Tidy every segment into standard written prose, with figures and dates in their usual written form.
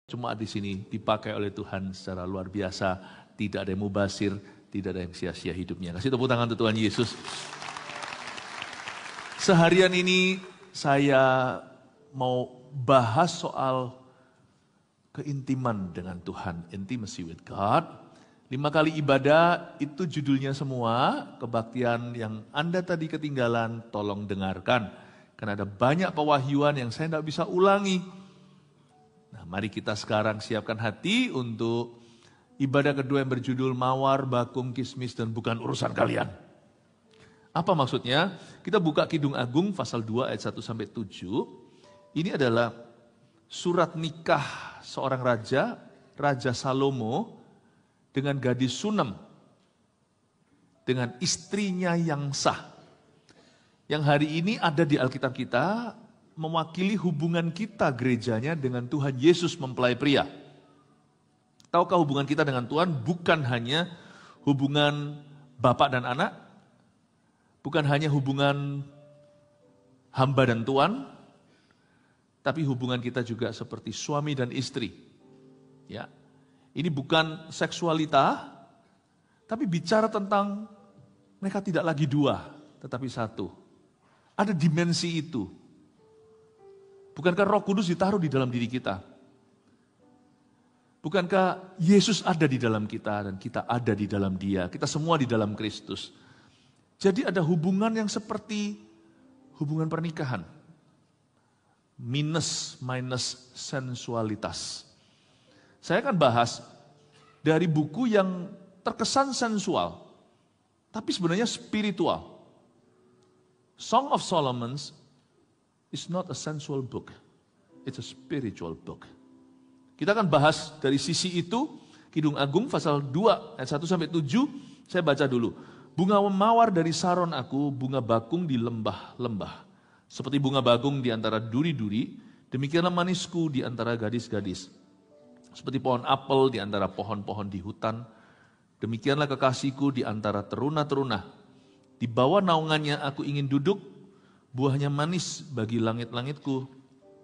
Cuma di sini dipakai oleh Tuhan secara luar biasa. Tidak ada yang mubazir, tidak ada yang sia-sia hidupnya. Kasih tepuk tangan untuk Tuhan Yesus. Seharian ini saya mau bahas soal keintiman dengan Tuhan. Intimacy with God. 5 kali ibadah itu judulnya semua. Kebaktian yang Anda tadi ketinggalan, tolong dengarkan. Karena ada banyak pewahyuan yang saya tidak bisa ulangi. Nah, mari kita sekarang siapkan hati untuk ibadah kedua yang berjudul Mawar, Bakung, Kismis, dan Bukan Urusan Kalian. Apa maksudnya? Kita buka Kidung Agung pasal 2 ayat 1-7. Ini adalah surat nikah seorang raja, Raja Salomo, dengan gadis Sunem, dengan istrinya yang sah. Yang hari ini ada di Alkitab kita, mewakili hubungan kita gerejanya dengan Tuhan Yesus mempelai pria. Tahukah hubungan kita dengan Tuhan bukan hanya hubungan bapak dan anak, bukan hanya hubungan hamba dan tuan, tapi hubungan kita juga seperti suami dan istri. Ya, ini bukan seksualita, tapi bicara tentang mereka tidak lagi dua, tetapi satu. Ada dimensi itu. Bukankah Roh Kudus ditaruh di dalam diri kita? Bukankah Yesus ada di dalam kita dan kita ada di dalam Dia? Kita semua di dalam Kristus. Jadi ada hubungan yang seperti hubungan pernikahan. Minus sensualitas. Saya akan bahas dari buku yang terkesan sensual, tapi sebenarnya spiritual. Song of Solomon is not a sensual book, it's a spiritual book. Kita akan bahas dari sisi itu, Kidung Agung pasal 2 ayat 1-7, saya baca dulu. Bunga mawar dari Saron aku, bunga bakung di lembah-lembah. Seperti bunga bakung di antara duri-duri, demikianlah manisku di antara gadis-gadis. Seperti pohon apel di antara pohon-pohon di hutan, demikianlah kekasihku di antara teruna-teruna. Di bawah naungannya aku ingin duduk, buahnya manis bagi langit-langitku.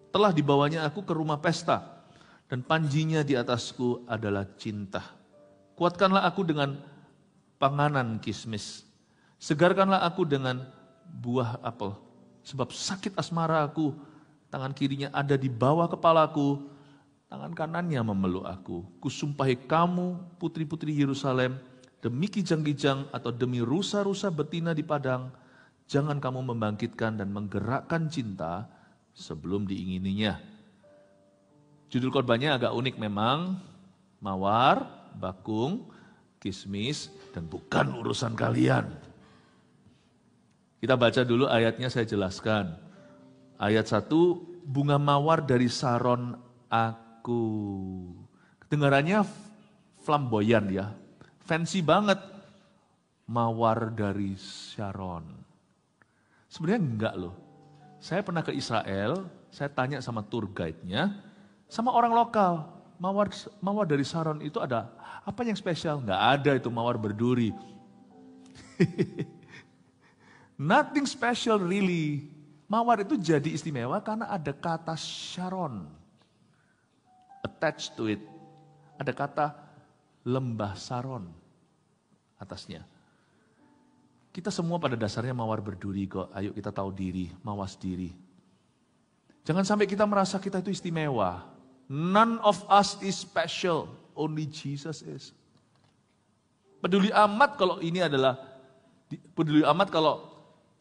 Telah dibawanya aku ke rumah pesta, dan panjinya di atasku adalah cinta. Kuatkanlah aku dengan panganan kismis. Segarkanlah aku dengan buah apel. Sebab sakit asmara aku, tangan kirinya ada di bawah kepalaku, tangan kanannya memeluk aku. Kusumpahi kamu, putri-putri Yerusalem, demi kijang-kijang atau demi rusa-rusa betina di padang, jangan kamu membangkitkan dan menggerakkan cinta sebelum diingininya. Judul khotbahnya agak unik memang. Mawar, bakung, kismis, dan bukan urusan kalian. Kita baca dulu ayatnya, saya jelaskan. Ayat 1, bunga mawar dari Saron aku. Kedengarannya flamboyan ya. Fancy banget. Mawar dari Sharon. Sebenarnya enggak loh. Saya pernah ke Israel, saya tanya sama tour guide-nya, sama orang lokal, mawar dari Sharon itu ada apa yang spesial? Enggak ada itu mawar berduri. Nothing special really. Mawar itu jadi istimewa karena ada kata Sharon attached to it. Ada kata lembah Saron atasnya. Kita semua pada dasarnya mawar berduri kok. Ayo kita tahu diri, mawas diri. Jangan sampai kita merasa kita itu istimewa. None of us is special, only Jesus is. Peduli amat kalau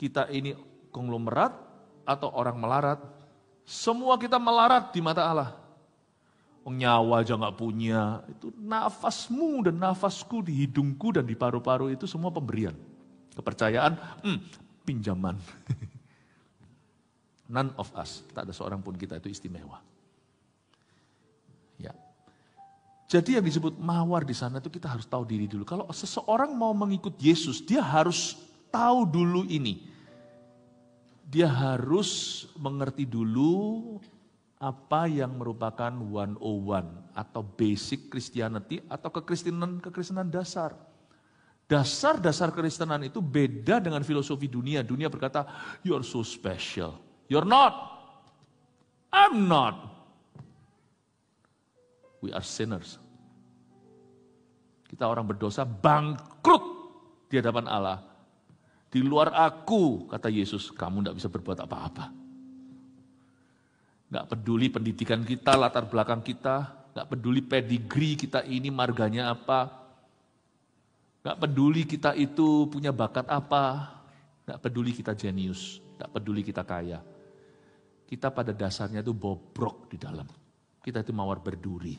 kita ini konglomerat atau orang melarat. Semua kita melarat di mata Allah. Nyawa aja gak punya, itu nafasmu dan nafasku di hidungku dan di paru-paru itu semua pemberian. Kepercayaan, pinjaman. None of us, tak ada seorang pun kita itu istimewa. Ya. Jadi yang disebut mawar di sana itu kita harus tahu diri dulu. Kalau seseorang mau mengikut Yesus, dia harus tahu dulu ini. Dia harus mengerti dulu apa yang merupakan 101 atau basic Christianity atau kekristenan dasar. Dasar-dasar kekristenan itu beda dengan filosofi dunia. Dunia berkata, you are so special. You're not. I'm not. We are sinners. Kita orang berdosa bangkrut di hadapan Allah. Di luar aku, kata Yesus, kamu tidak bisa berbuat apa-apa. Gak peduli pendidikan kita, latar belakang kita, gak peduli pedigree kita ini marganya apa, gak peduli kita itu punya bakat apa, gak peduli kita jenius, gak peduli kita kaya. Kita pada dasarnya itu bobrok di dalam. Kita itu mawar berduri.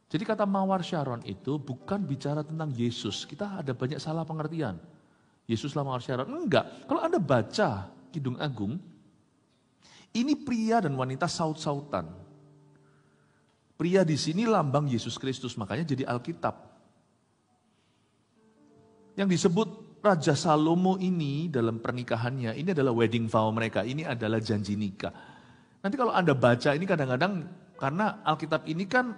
Jadi kata mawar Sharon itu bukan bicara tentang Yesus. Kita ada banyak salah pengertian. Yesuslah mawar Sharon. Enggak. Kalau Anda baca Kidung Agung, ini pria dan wanita saut-sautan. Pria di sini lambang Yesus Kristus, makanya jadi Alkitab. Yang disebut Raja Salomo ini dalam pernikahannya, ini adalah wedding vow mereka, ini adalah janji nikah. Nanti kalau Anda baca ini kadang-kadang, karena Alkitab ini kan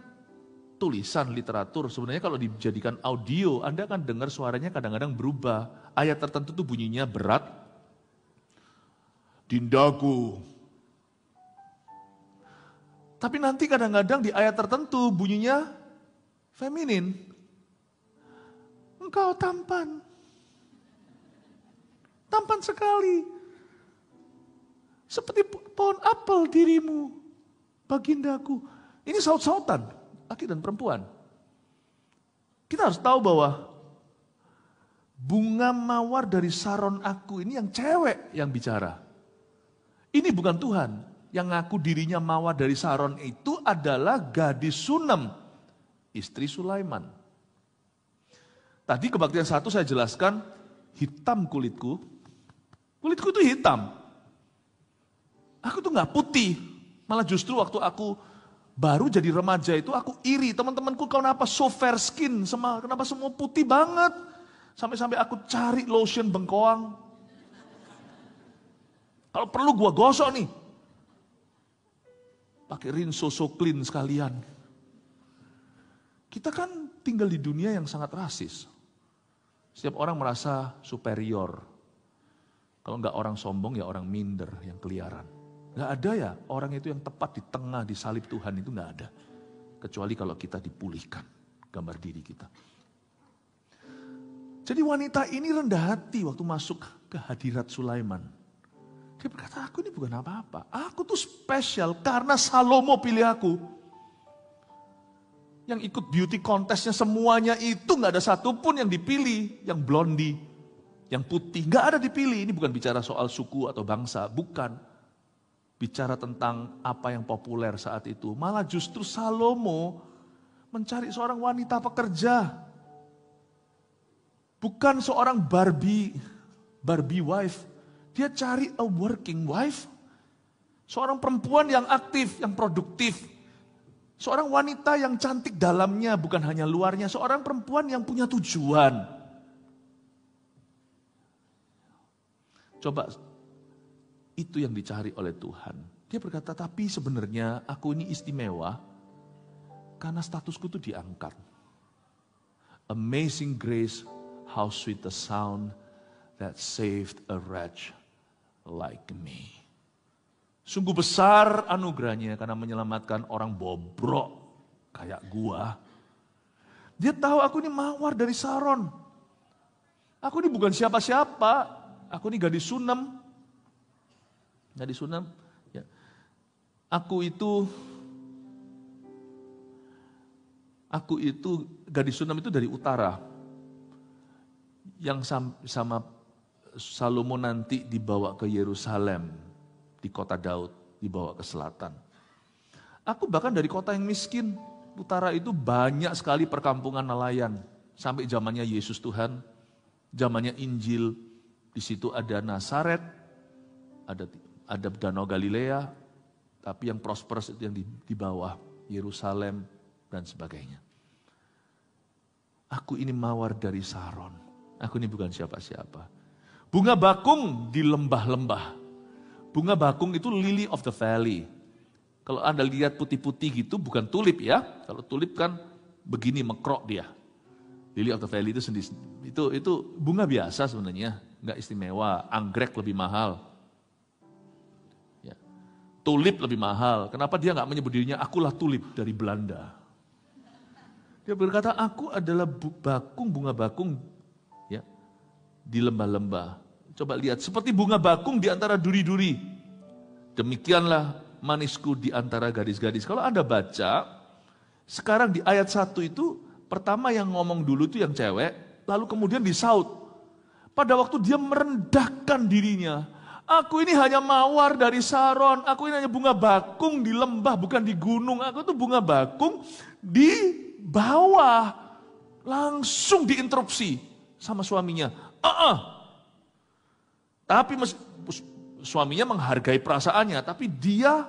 tulisan, literatur, sebenarnya kalau dijadikan audio, Anda akan dengar suaranya kadang-kadang berubah. Ayat tertentu tuh bunyinya berat. Dindaku. Tapi nanti kadang-kadang di ayat tertentu bunyinya feminin. Engkau tampan. Tampan sekali. Seperti pohon apel dirimu, bagindaku. Ini saut-sautan, laki dan perempuan. Kita harus tahu bahwa bunga mawar dari Saron aku ini yang cewek yang bicara. Ini bukan Tuhan. Yang ngaku dirinya mawar dari Saron itu adalah gadis Sunem, istri Sulaiman. Tadi kebaktian 1 saya jelaskan, hitam kulitku. Kulitku itu hitam. Aku tuh gak putih. Malah justru waktu aku baru jadi remaja itu aku iri. Teman-temanku kenapa so fair skin, kenapa semua putih banget. Sampai-sampai aku cari lotion bengkoang. Kalau perlu gua gosok nih. Pakai rinso so clean sekalian. Kita kan tinggal di dunia yang sangat rasis. Setiap orang merasa superior. Kalau enggak orang sombong ya orang minder yang keliaran. Enggak ada ya orang itu yang tepat di tengah disalib Tuhan itu enggak ada. Kecuali kalau kita dipulihkan gambar diri kita. Jadi wanita ini rendah hati waktu masuk ke hadirat Sulaiman. Dia berkata, aku ini bukan apa-apa. Aku tuh spesial karena Salomo pilih aku. Yang ikut beauty contestnya semuanya itu gak ada satupun yang dipilih. Yang blondi, yang putih, gak ada dipilih. Ini bukan bicara soal suku atau bangsa, bukan. Bicara tentang apa yang populer saat itu. Malah justru Salomo mencari seorang wanita pekerja. Bukan seorang Barbie wife. Dia cari a working wife. Seorang perempuan yang aktif, yang produktif. Seorang wanita yang cantik dalamnya, bukan hanya luarnya. Seorang perempuan yang punya tujuan. Coba, itu yang dicari oleh Tuhan. Dia berkata, tapi sebenarnya aku ini istimewa. Karena statusku itu diangkat. Amazing grace, how sweet the sound that saved a wretch like me. Sungguh besar anugerahnya karena menyelamatkan orang bobrok kayak gua. Dia tahu aku ini mawar dari Saron. Aku ini bukan siapa-siapa. Aku ini gadis Sunem. Gadis Sunem. Ya. Aku itu gadis Sunem itu dari utara. Yang sama Salomo nanti dibawa ke Yerusalem, di kota Daud, dibawa ke selatan. Aku bahkan dari kota yang miskin, utara itu banyak sekali perkampungan nelayan. Sampai zamannya Yesus Tuhan, zamannya Injil, di situ ada Nazaret, ada Danau Galilea, tapi yang prosperous itu yang di bawah, Yerusalem dan sebagainya. Aku ini mawar dari Saron, aku ini bukan siapa-siapa. Bunga bakung di lembah-lembah. Bunga bakung itu lily of the valley. Kalau Anda lihat putih-putih gitu bukan tulip ya. Kalau tulip kan begini mekrok dia. Lily of the valley itu sendiri. Itu bunga biasa sebenarnya, enggak istimewa. Anggrek lebih mahal. Ya. Tulip lebih mahal. Kenapa dia enggak menyebut dirinya akulah tulip dari Belanda? Dia berkata, aku adalah bunga bakung ya, di lembah-lembah. Coba lihat, seperti bunga bakung di antara duri-duri. Demikianlah manisku di antara gadis-gadis. Kalau Anda baca, sekarang di ayat 1 itu, pertama yang ngomong dulu itu yang cewek, lalu kemudian disaut. Pada waktu dia merendahkan dirinya, aku ini hanya mawar dari Saron, aku ini hanya bunga bakung di lembah, bukan di gunung. Aku itu bunga bakung di bawah. Langsung diinterupsi sama suaminya. Tapi suaminya menghargai perasaannya, tapi dia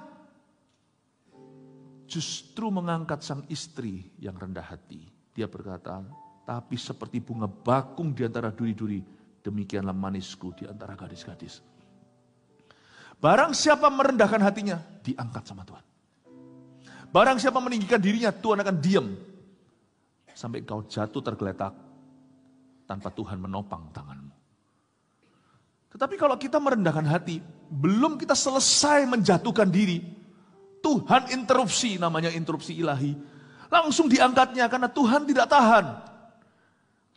justru mengangkat sang istri yang rendah hati. Dia berkata, tapi seperti bunga bakung di antara duri-duri, demikianlah manisku di antara gadis-gadis. Barang siapa merendahkan hatinya, diangkat sama Tuhan. Barang siapa meninggikan dirinya, Tuhan akan diam. Sampai kau jatuh tergeletak, tanpa Tuhan menopang tanganmu. Tetapi kalau kita merendahkan hati, belum kita selesai menjatuhkan diri, Tuhan interupsi, namanya interupsi ilahi. Langsung diangkatnya karena Tuhan tidak tahan.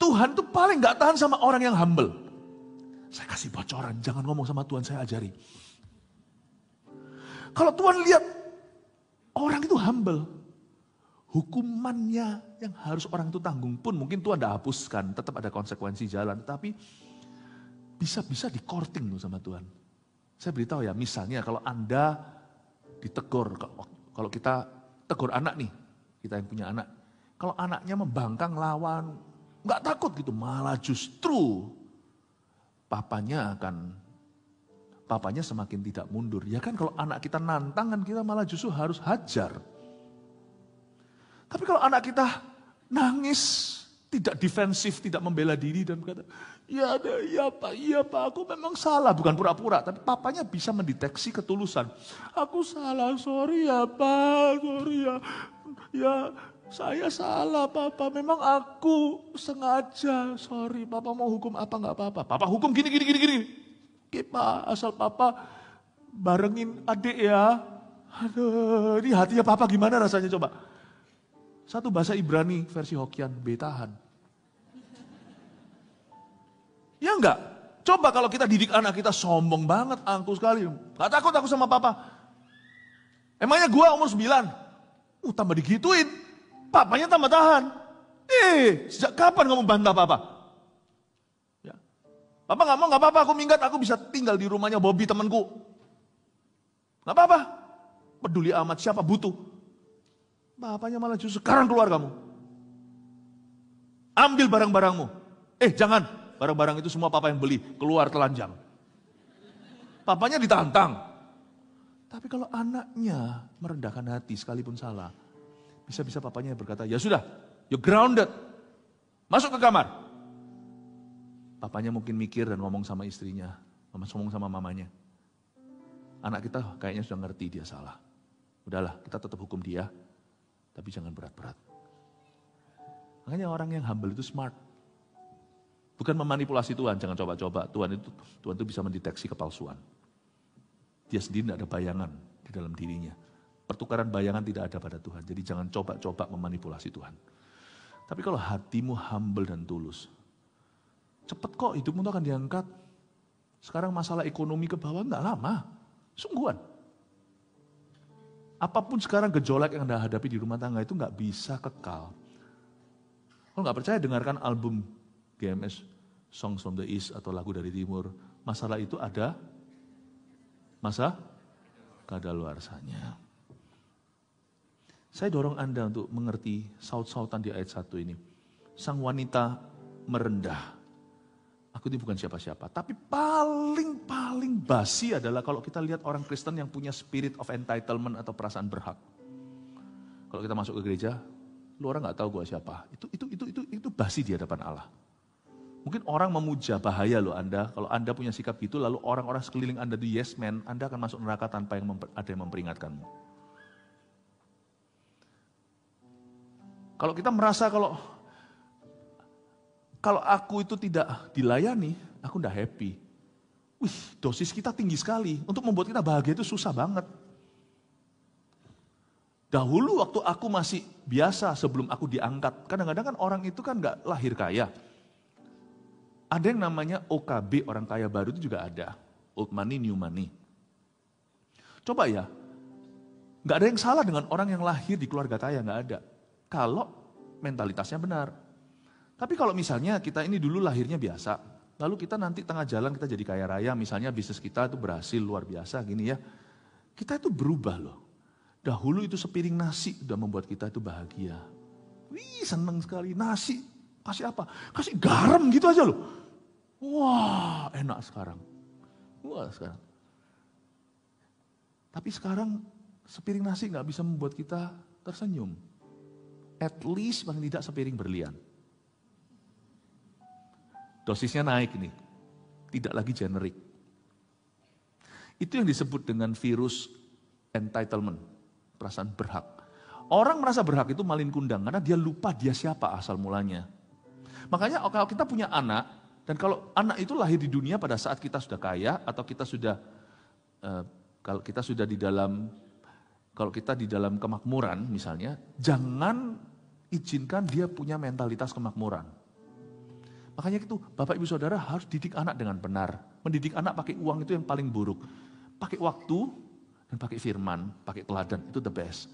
Tuhan tuh paling gak tahan sama orang yang humble. Saya kasih bocoran, jangan ngomong sama Tuhan, saya ajari. Kalau Tuhan lihat orang itu humble, hukumannya yang harus orang itu tanggung pun mungkin Tuhan tidak hapuskan, tetap ada konsekuensi jalan. Tapi bisa-bisa di-courting loh sama Tuhan. Saya beritahu ya, misalnya kalau Anda ditegur, kalau kita tegur anak nih, kita yang punya anak. Kalau anaknya membangkang lawan, nggak takut gitu, malah justru papanya semakin tidak mundur. Ya kan kalau anak kita nantang kan kita malah justru harus hajar. Tapi kalau anak kita nangis, tidak defensif, tidak membela diri dan berkata, iya pak, aku memang salah. Bukan pura-pura, tapi papanya bisa mendeteksi ketulusan. Aku salah, sorry ya pak, sorry ya. Ya, saya salah papa, memang aku sengaja, sorry papa mau hukum apa nggak apa-apa. Papa hukum gini. Oke pak, asal papa barengin adik ya. Aduh, ini hatinya papa gimana rasanya coba. Satu bahasa Ibrani versi Hokian, betahan. Ya enggak? Coba kalau kita didik anak kita sombong banget, angkuh sekali. Gak takut aku sama papa. Emangnya gua umur 9? Tambah digituin. Papanya tambah tahan. Sejak kapan kamu bantah papa? Ya. Papa gak mau, gak apa-apa, aku minggat, aku bisa tinggal di rumahnya Bobby temanku. Gak apa-apa. Peduli amat, siapa butuh. Bapaknya malah justru, sekarang keluar kamu. Ambil barang-barangmu. Jangan, barang-barang itu semua papa yang beli, keluar telanjang. Papanya ditantang. Tapi kalau anaknya merendahkan hati sekalipun salah, bisa-bisa papanya berkata, ya sudah, you're grounded. Masuk ke kamar. Papanya mungkin mikir dan ngomong sama istrinya, ngomong sama mamanya. Anak kita kayaknya sudah ngerti dia salah. Udahlah, kita tetap hukum dia, tapi jangan berat-berat. Makanya orang yang humble itu smart. Bukan memanipulasi Tuhan, jangan coba-coba. Tuhan itu bisa mendeteksi kepalsuan. Dia sendiri tidak ada bayangan di dalam dirinya. Pertukaran bayangan tidak ada pada Tuhan. Jadi jangan coba-coba memanipulasi Tuhan. Tapi kalau hatimu humble dan tulus, cepet kok hidupmu itu akan diangkat. Sekarang masalah ekonomi ke bawah enggak lama. Sungguhan. Apapun sekarang gejolak yang Anda hadapi di rumah tangga itu enggak bisa kekal. Kalau enggak percaya, dengarkan album GMS, Songs from the East atau lagu dari Timur. Masalah itu ada masa kadaluarsanya. Saya dorong Anda untuk mengerti saut-sautan di ayat 1 ini. Sang wanita merendah. Aku ini bukan siapa-siapa. Tapi paling basi adalah kalau kita lihat orang Kristen yang punya spirit of entitlement atau perasaan berhak. Kalau kita masuk ke gereja, lu orang gak tahu gue siapa. Itu basi di hadapan Allah. Mungkin orang memuja, bahaya loh Anda. Kalau Anda punya sikap gitu, lalu orang-orang sekeliling Anda itu yes man, Anda akan masuk neraka tanpa ada yang memperingatkanmu. Kalau kita merasa kalau aku itu tidak dilayani, aku tidak happy. Dosis kita tinggi sekali. Untuk membuat kita bahagia itu susah banget. Dahulu waktu aku masih biasa sebelum aku diangkat. Kadang-kadang kan orang itu kan gak lahir kaya. Ada yang namanya OKB, orang kaya baru itu juga ada. Old money, new money. Coba ya, gak ada yang salah dengan orang yang lahir di keluarga kaya, gak ada. Kalau mentalitasnya benar. Tapi kalau misalnya kita ini dulu lahirnya biasa, lalu kita nanti tengah jalan kita jadi kaya raya, misalnya bisnis kita itu berhasil luar biasa gini ya. Kita itu berubah loh. Dahulu itu sepiring nasi udah membuat kita itu bahagia. Wih, seneng sekali. Nasi, kasih apa? Kasih garam gitu aja loh. Wah, enak sekarang. Wah, sekarang. Tapi sekarang sepiring nasi gak bisa membuat kita tersenyum. At least paling tidak sepiring berlian. Dosisnya naik nih. Tidak lagi generik. Itu yang disebut dengan virus entitlement. Perasaan berhak. Orang merasa berhak itu malin kundang karena dia lupa dia siapa asal mulanya. Makanya kalau kita punya anak, dan kalau anak itu lahir di dunia pada saat kita sudah kaya, atau kita sudah, kalau kita sudah di dalam, kalau kita di dalam kemakmuran misalnya, jangan izinkan dia punya mentalitas kemakmuran. Makanya itu Bapak Ibu Saudara harus didik anak dengan benar. Mendidik anak pakai uang itu yang paling buruk. Pakai waktu, dan pakai firman, pakai teladan, itu the best.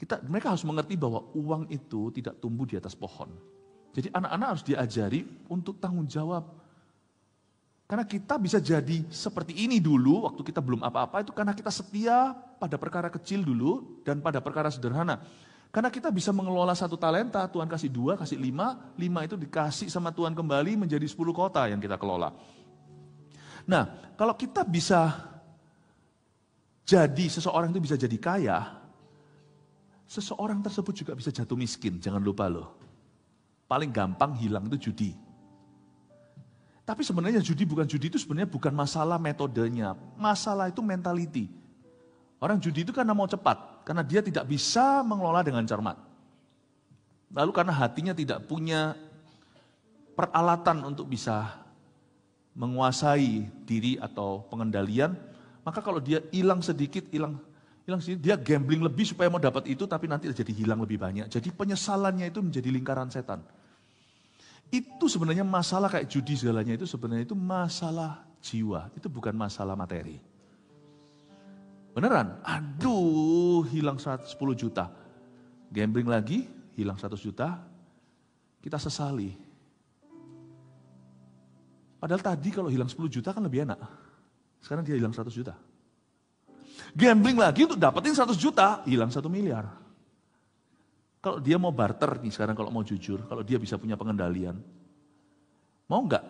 Mereka harus mengerti bahwa uang itu tidak tumbuh di atas pohon. Jadi anak-anak harus diajari untuk tanggung jawab. Karena kita bisa jadi seperti ini dulu, waktu kita belum apa-apa, itu karena kita setia pada perkara kecil dulu, dan pada perkara sederhana. Karena kita bisa mengelola 1 talenta, Tuhan kasih 2, kasih 5, 5 itu dikasih sama Tuhan kembali menjadi 10 kota yang kita kelola. Nah, kalau kita bisa jadi, seseorang itu bisa jadi kaya, seseorang tersebut juga bisa jatuh miskin, jangan lupa loh. Paling gampang hilang itu judi. Tapi sebenarnya judi itu sebenarnya bukan masalah metodenya, masalah itu mentality. Orang judi itu karena mau cepat, karena dia tidak bisa mengelola dengan cermat. Lalu karena hatinya tidak punya peralatan untuk bisa menguasai diri atau pengendalian, maka kalau dia hilang sedikit, dia gambling lebih supaya mau dapat itu, tapi nanti jadi hilang lebih banyak. Jadi penyesalannya itu menjadi lingkaran setan. Itu sebenarnya masalah kayak judi segalanya itu sebenarnya itu masalah jiwa, itu bukan masalah materi. Beneran? Aduh, hilang 10 juta. Gambling lagi, hilang 100 juta, kita sesali. Padahal tadi kalau hilang 10 juta kan lebih enak. Sekarang dia hilang 100 juta. Gambling lagi untuk dapetin 100 juta, hilang 1 miliar. Kalau dia mau barter nih sekarang, kalau mau jujur, kalau dia bisa punya pengendalian, mau enggak?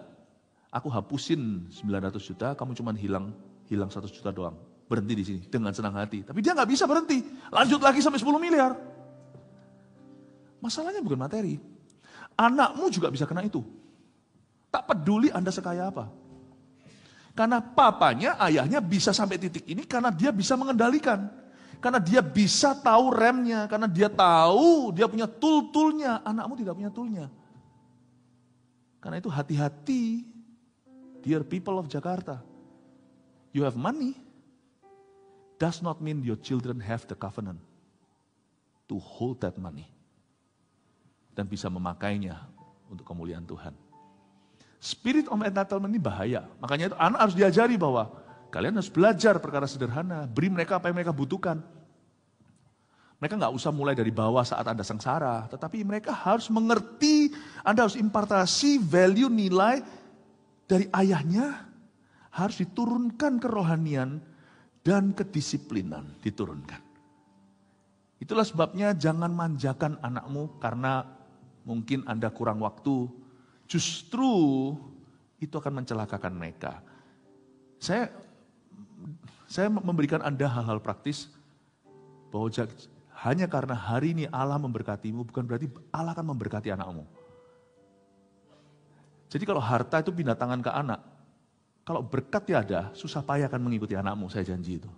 Aku hapusin 900 juta, kamu cuma hilang 100 juta doang. Berhenti di sini dengan senang hati. Tapi dia nggak bisa berhenti, lanjut lagi sampai 10 miliar. Masalahnya bukan materi. Anakmu juga bisa kena itu. Tak peduli Anda sekaya apa. Karena papanya, ayahnya bisa sampai titik ini karena dia bisa mengendalikan. Karena dia bisa tahu remnya, karena dia tahu, dia punya tool-toolnya. Anakmu tidak punya toolnya. Karena itu hati-hati, dear people of Jakarta. You have money, does not mean your children have the covenant to hold that money. Dan bisa memakainya untuk kemuliaan Tuhan. Spirit of entitlement ini bahaya. Makanya itu anak harus diajari bahwa kalian harus belajar perkara sederhana. Beri mereka apa yang mereka butuhkan. Mereka nggak usah mulai dari bawah saat Anda sengsara. Tetapi mereka harus mengerti, Anda harus impartasi value nilai dari ayahnya. Harus diturunkan kerohanian dan kedisiplinan. Diturunkan. Itulah sebabnya jangan manjakan anakmu karena mungkin Anda kurang waktu. Justru itu akan mencelakakan mereka. Saya memberikan Anda hal-hal praktis bahwa hanya karena hari ini Allah memberkatimu bukan berarti Allah akan memberkati anakmu. Jadi kalau harta itu pindah tangan ke anak, kalau berkat tiada, susah payah akan mengikuti anakmu, saya janji itu.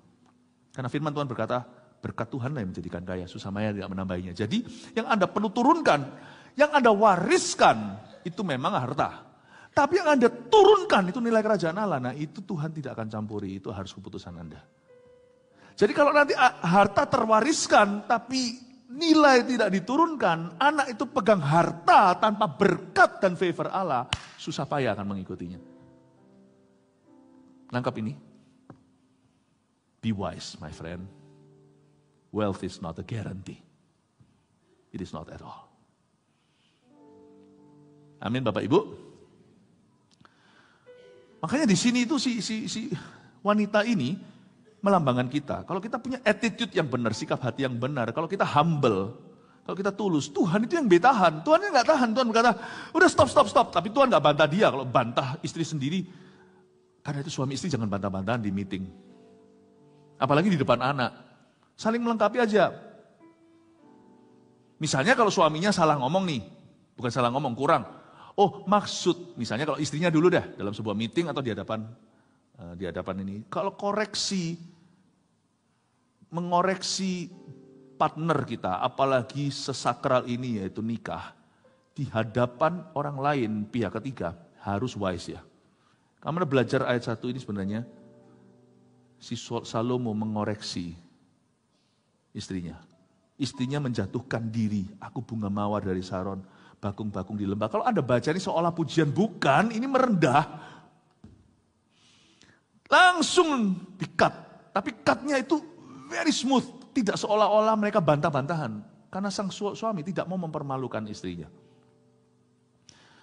Karena firman Tuhan berkata, berkat Tuhanlah yang menjadikan kaya, susah payah tidak menambahinya. Jadi yang Anda perlu turunkan, yang Anda wariskan, itu memang harta. Tapi yang Anda turunkan itu nilai kerajaan Allah. Nah itu Tuhan tidak akan campuri, itu harus keputusan Anda. Jadi kalau nanti harta terwariskan, tapi nilai tidak diturunkan, anak itu pegang harta tanpa berkat dan favor Allah, susah payah akan mengikutinya. Nangkap ini? Be wise, my friend. Wealth is not a guarantee. It is not at all. Amin, Bapak Ibu. Makanya di sini itu si wanita ini melambangkan kita. Kalau kita punya attitude yang benar, sikap hati yang benar, kalau kita humble, kalau kita tulus, Tuhan itu yang betahan. Tuhan nggak tahan. Tuhan berkata, udah stop. Tapi Tuhan nggak bantah dia. Kalau bantah istri sendiri, karena itu suami istri jangan bantah-bantahan di meeting. Apalagi di depan anak. Saling melengkapi aja. Misalnya kalau suaminya salah ngomong nih, bukan salah ngomong, kurang. Oh maksud, misalnya kalau istrinya dulu dah, dalam sebuah meeting atau di hadapan ini. Kalau mengoreksi partner kita, apalagi sesakral ini yaitu nikah, di hadapan orang lain, pihak ketiga, harus wise ya. Kamu belajar ayat 1 ini sebenarnya, si Salomo mengoreksi istrinya. Istrinya menjatuhkan diri, aku bunga mawar dari Saron, bakung-bakung di lembah. Kalau Anda baca ini seolah pujian, bukan, ini merendah. Langsung di-cut, tapi cut-nya itu very smooth, tidak seolah-olah mereka bantah-bantahan. Karena sang suami tidak mau mempermalukan istrinya.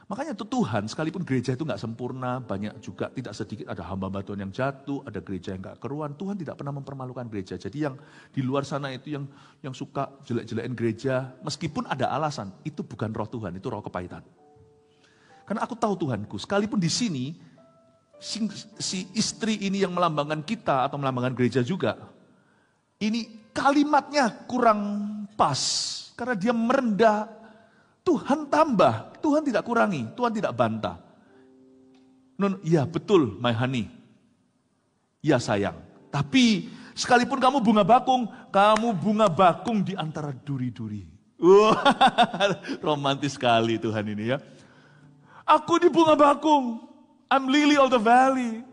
Makanya itu Tuhan, sekalipun gereja itu nggak sempurna, banyak juga tidak sedikit ada hamba Tuhan yang jatuh, ada gereja yang nggak keruan, Tuhan tidak pernah mempermalukan gereja. Jadi yang di luar sana itu yang suka jelek-jelekin gereja, meskipun ada alasan, itu bukan roh Tuhan, itu roh kepahitan. Karena aku tahu Tuhanku, sekalipun di sini, si istri ini yang melambangkan kita atau melambangkan gereja juga, ini kalimatnya kurang pas, karena dia merendah. Tuhan tambah, Tuhan tidak kurangi, Tuhan tidak bantah. Ya betul, my honey. Ya sayang. Tapi sekalipun kamu bunga bakung di antara duri-duri. Romantis sekali Tuhan ini ya. Aku di bunga bakung, I'm lily of the valley.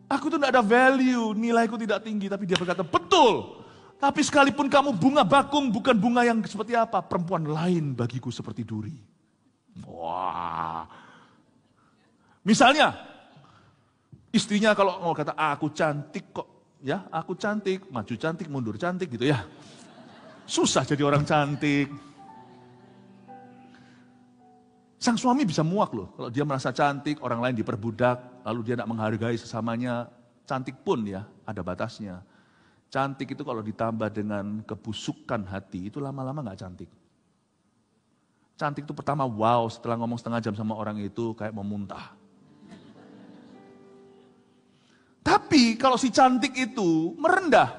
Aku tuh tidak ada value, nilaiku tidak tinggi, tapi dia berkata betul. Tapi sekalipun kamu bunga bakung, bukan bunga yang seperti apa, perempuan lain bagiku seperti duri. Wah. Misalnya, istrinya kalau mau kata, aku cantik kok, ya, aku cantik, maju cantik, mundur cantik gitu ya. Susah jadi orang cantik. Sang suami bisa muak loh, kalau dia merasa cantik, orang lain diperbudak, lalu dia tidak menghargai sesamanya, cantik pun ya, ada batasnya. Cantik itu kalau ditambah dengan kebusukan hati, itu lama-lama gak cantik. Cantik itu pertama wow, setelah ngomong setengah jam sama orang itu kayak mau muntah. Tapi kalau si cantik itu merendah,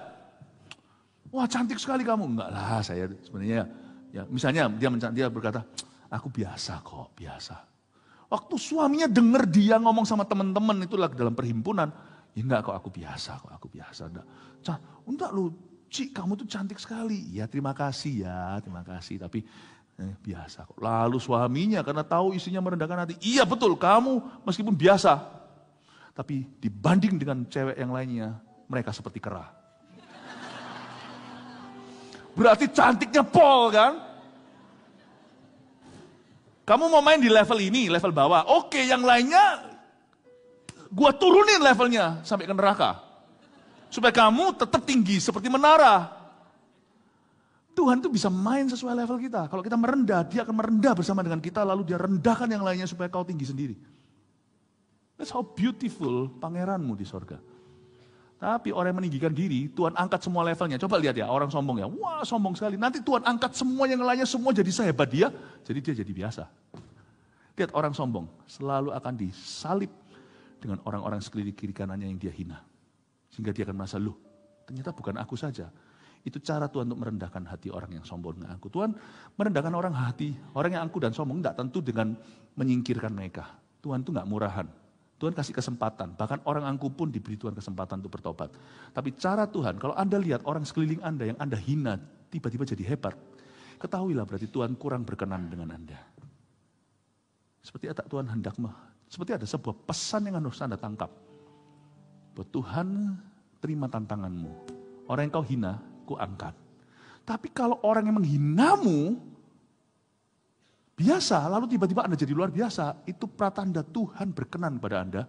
wah cantik sekali kamu. Enggak lah, saya sebenarnya ya misalnya dia berkata, aku biasa kok, biasa. Waktu suaminya dengar dia ngomong sama teman-teman itu lagi dalam perhimpunan, ya enggak kok aku biasa. Enggak lu, Cik kamu tuh cantik sekali. Ya terima kasih, tapi biasa kok. Lalu suaminya karena tahu istrinya merendahkan hati, iya betul kamu meskipun biasa. Tapi dibanding dengan cewek yang lainnya, mereka seperti kera. Berarti cantiknya pol kan? Kamu mau main di level ini, level bawah. Oke, yang lainnya gua turunin levelnya sampai ke neraka. Supaya kamu tetap tinggi seperti menara. Tuhan tuh bisa main sesuai level kita. Kalau kita merendah, dia akan merendah bersama dengan kita, lalu dia rendahkan yang lainnya supaya kau tinggi sendiri. That's how beautiful pangeranmu di sorga. Tapi orang yang meninggikan diri, Tuhan angkat semua levelnya. Coba lihat ya, orang sombong ya. Wah sombong sekali. Nanti Tuhan angkat semua yang lainnya, semua jadi sehebat dia. Jadi dia jadi biasa. Lihat orang sombong, selalu akan disalib dengan orang-orang sekeliling kiri kanannya yang dia hina. Sehingga dia akan merasa, loh ternyata bukan aku saja. Itu cara Tuhan untuk merendahkan hati orang yang sombong dengan aku. Tuhan merendahkan orang yang angkuh dan sombong, tidak tentu dengan menyingkirkan mereka. Tuhan itu nggak murahan. Tuhan kasih kesempatan, bahkan orang angkuh pun diberi Tuhan kesempatan untuk bertobat. Tapi cara Tuhan, kalau Anda lihat orang sekeliling Anda yang Anda hina, tiba-tiba jadi hebat, ketahuilah berarti Tuhan kurang berkenan dengan Anda. Seperti ada Tuhan seperti ada sebuah pesan yang harus Anda tangkap. Bahwa Tuhan terima tantanganmu. Orang yang kau hina, ku angkat. Tapi kalau orang yang menghinamu, biasa, lalu tiba-tiba Anda jadi luar biasa, itu pratanda Tuhan berkenan pada Anda,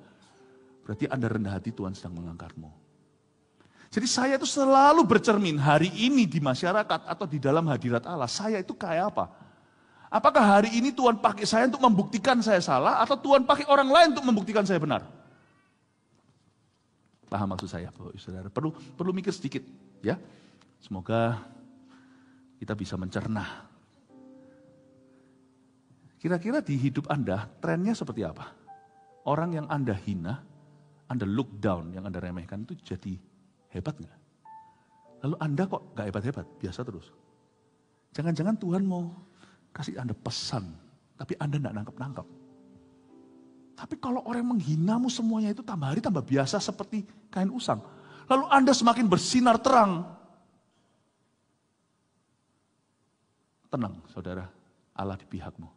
berarti Anda rendah hati, Tuhan sedang mengangkatmu. Jadi saya itu selalu bercermin hari ini di masyarakat atau di dalam hadirat Allah, saya itu kayak apa? Apakah hari ini Tuhan pakai saya untuk membuktikan saya salah, atau Tuhan pakai orang lain untuk membuktikan saya benar? Paham maksud saya, Bapak Ibu Saudara? Perlu mikir sedikit, ya. Semoga kita bisa mencerna. Kira-kira di hidup Anda, trennya seperti apa? Orang yang Anda hina, Anda look down, yang Anda remehkan itu jadi hebat nggak? Lalu Anda kok nggak hebat-hebat, biasa terus. Jangan-jangan Tuhan mau kasih Anda pesan, tapi Anda nggak nangkep-nangkep. Tapi kalau orang menghinamu semuanya itu tambah hari tambah biasa seperti kain usang. Lalu Anda semakin bersinar terang. Tenang saudara, Allah di pihakmu.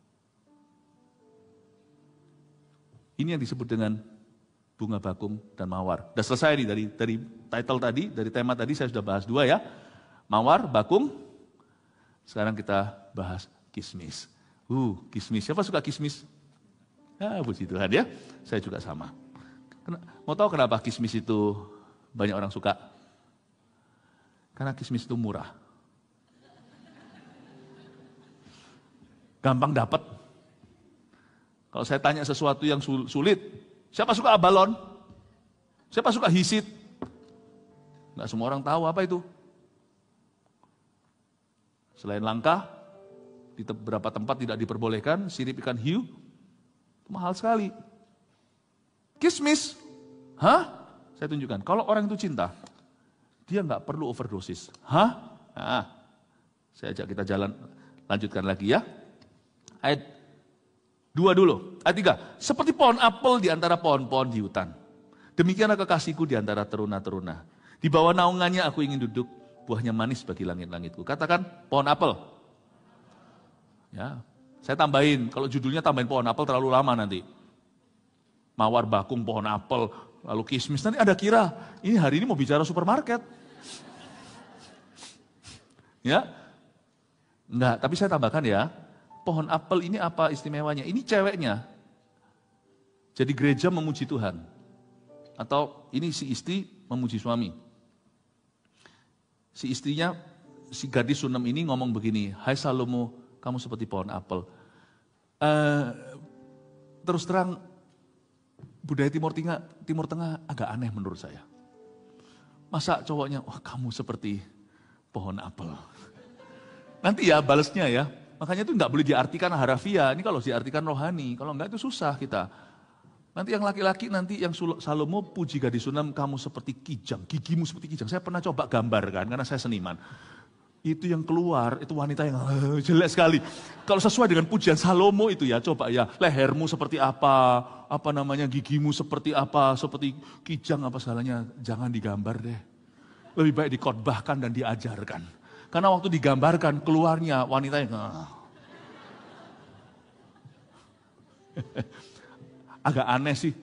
Ini yang disebut dengan bunga bakung dan mawar. Sudah selesai nih dari title tadi, dari tema tadi saya sudah bahas 2 ya. Mawar, bakung. Sekarang kita bahas kismis. Kismis. Siapa suka kismis? Ya, puji Tuhan ya. Saya juga sama. Mau tahu kenapa kismis itu banyak orang suka? Karena kismis itu murah. Gampang dapat. Kalau saya tanya sesuatu yang sulit, siapa suka abalon? Siapa suka hisit? Nggak semua orang tahu apa itu. Selain langka, di beberapa tempat tidak diperbolehkan, sirip ikan hiu, itu mahal sekali. Kismis, saya tunjukkan, kalau orang itu cinta, dia nggak perlu overdosis. Saya ajak kita lanjutkan lagi ya. Ayat 2 dulu, ayat 3. Seperti pohon apel di antara pohon-pohon di hutan. Demikianlah kekasihku di antara teruna-teruna. Di bawah naungannya aku ingin duduk, buahnya manis bagi langit-langitku. Katakan pohon apel. Ya, saya tambahin, kalau judulnya tambahin pohon apel terlalu lama nanti. Mawar, bakung, pohon apel, lalu kismis. Nanti ada kira, ini hari ini mau bicara supermarket. Ya, enggak, tapi saya tambahkan ya. Pohon apel ini apa istimewanya? Ini ceweknya. Jadi gereja memuji Tuhan. Atau ini si istri memuji suami. Si istrinya, si gadis Sunem ini ngomong begini, "Hai Salomo, kamu seperti pohon apel." Terus terang, budaya Timur Tengah agak aneh menurut saya. Masa cowoknya, wah kamu seperti pohon apel. Nanti ya balesnya ya. Makanya itu nggak boleh diartikan harafiah, ini kalau diartikan rohani, kalau enggak itu susah kita. Nanti yang laki-laki, nanti yang Salomo puji gadis Sunem, kamu seperti kijang, gigimu seperti kijang. Saya pernah coba gambarkan, karena saya seniman. Itu yang keluar, itu wanita yang jelek sekali. Kalau sesuai dengan pujian Salomo itu ya, coba ya, lehermu seperti apa namanya, gigimu seperti apa, seperti kijang apa segalanya, jangan digambar deh. Lebih baik dikhotbahkan dan diajarkan. Karena waktu digambarkan keluarnya wanita yang agak aneh sih,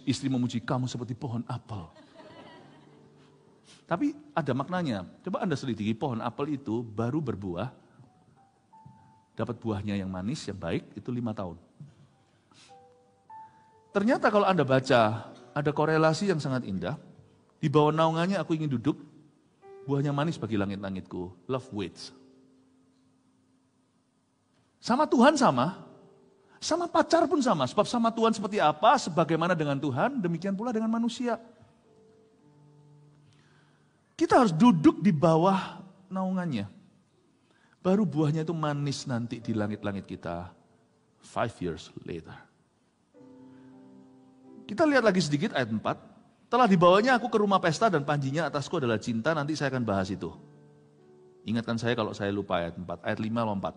istri memuji kamu seperti pohon apel. Tapi ada maknanya. Coba Anda selidiki, pohon apel itu baru berbuah, dapat buahnya yang manis, yang baik, itu 5 tahun. Ternyata kalau Anda baca, ada korelasi yang sangat indah. Di bawah naungannya aku ingin duduk, buahnya manis bagi langit-langitku. Love waits. Sama Tuhan sama pacar pun sama. Sebab sama Tuhan seperti apa, sebagaimana dengan Tuhan, demikian pula dengan manusia. Kita harus duduk di bawah naungannya. Baru buahnya itu manis nanti di langit-langit kita. 5 years later. Kita lihat lagi sedikit ayat 4. Telah dibawanya aku ke rumah pesta dan panjinya atasku adalah cinta, nanti saya akan bahas itu. Ingatkan saya kalau saya lupa ayat 4, ayat 5 lompat.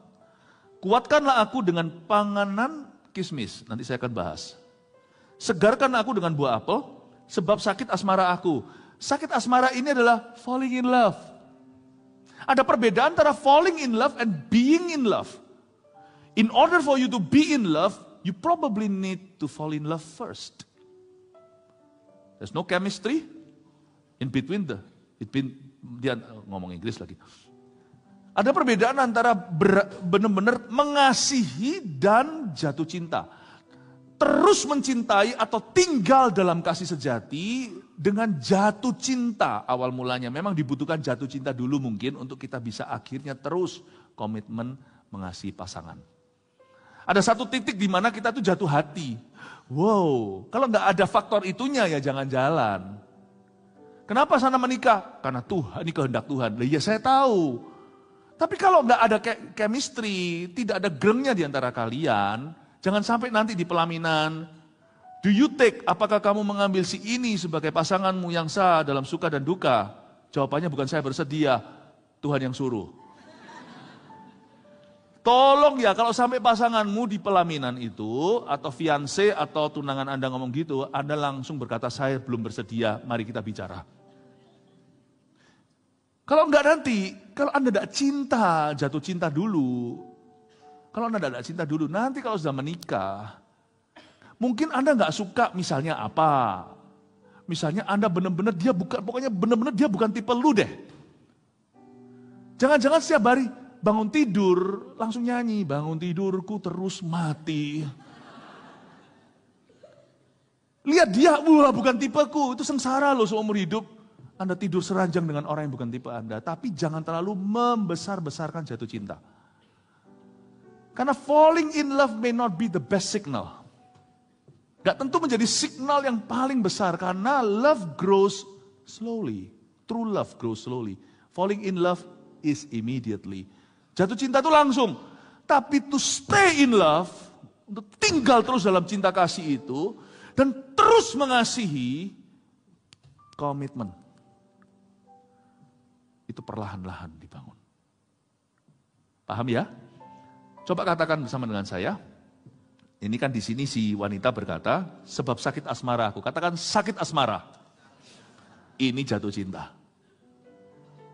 Kuatkanlah aku dengan panganan kismis, nanti saya akan bahas. Segarkan aku dengan buah apel, sebab sakit asmara aku. Sakit asmara ini adalah falling in love. Ada perbedaan antara falling in love and being in love. In order for you to be in love, you probably need to fall in love first. There's no chemistry in between Dia ngomong Inggris lagi. Ada perbedaan antara benar-benar mengasihi dan jatuh cinta. Terus mencintai atau tinggal dalam kasih sejati dengan jatuh cinta awal mulanya. Memang dibutuhkan jatuh cinta dulu mungkin untuk kita bisa akhirnya terus komitmen mengasihi pasangan. Ada satu titik di mana kita tuh jatuh hati. Wow, kalau nggak ada faktor itunya ya jangan jalan. Kenapa sana menikah? Karena Tuhan, ini kehendak Tuhan. Lah iya saya tahu. Tapi kalau nggak ada chemistry, tidak ada gerengnya di antara kalian, jangan sampai nanti di pelaminan, do you take, apakah kamu mengambil si ini sebagai pasanganmu yang sah dalam suka dan duka? Jawabannya bukan saya bersedia, Tuhan yang suruh. Tolong ya kalau sampai pasanganmu di pelaminan itu, atau fiancé atau tunangan Anda ngomong gitu, Anda langsung berkata saya belum bersedia, mari kita bicara. Kalau enggak nanti, kalau Anda tidak cinta, jatuh cinta dulu. Kalau Anda tidak cinta dulu, nanti kalau sudah menikah, mungkin Anda enggak suka misalnya apa. Misalnya Anda benar-benar dia bukan, pokoknya benar-benar dia bukan tipe lu deh. Jangan-jangan setiap hari bangun tidur, langsung nyanyi, bangun tidurku terus mati. Lihat dia, wah bukan tipeku, itu sengsara loh seumur hidup. Anda tidur seranjang dengan orang yang bukan tipe Anda. Tapi jangan terlalu membesar-besarkan jatuh cinta. Karena falling in love may not be the best signal. Gak tentu menjadi signal yang paling besar. Karena love grows slowly. True love grows slowly. Falling in love is immediately. Jatuh cinta itu langsung. Tapi to stay in love, untuk tinggal terus dalam cinta kasih itu, dan terus mengasihi, komitmen. Itu perlahan-lahan dibangun. Paham ya? Coba katakan bersama dengan saya. Ini kan di sini si wanita berkata, sebab sakit asmara aku. Katakan sakit asmara. Ini jatuh cinta.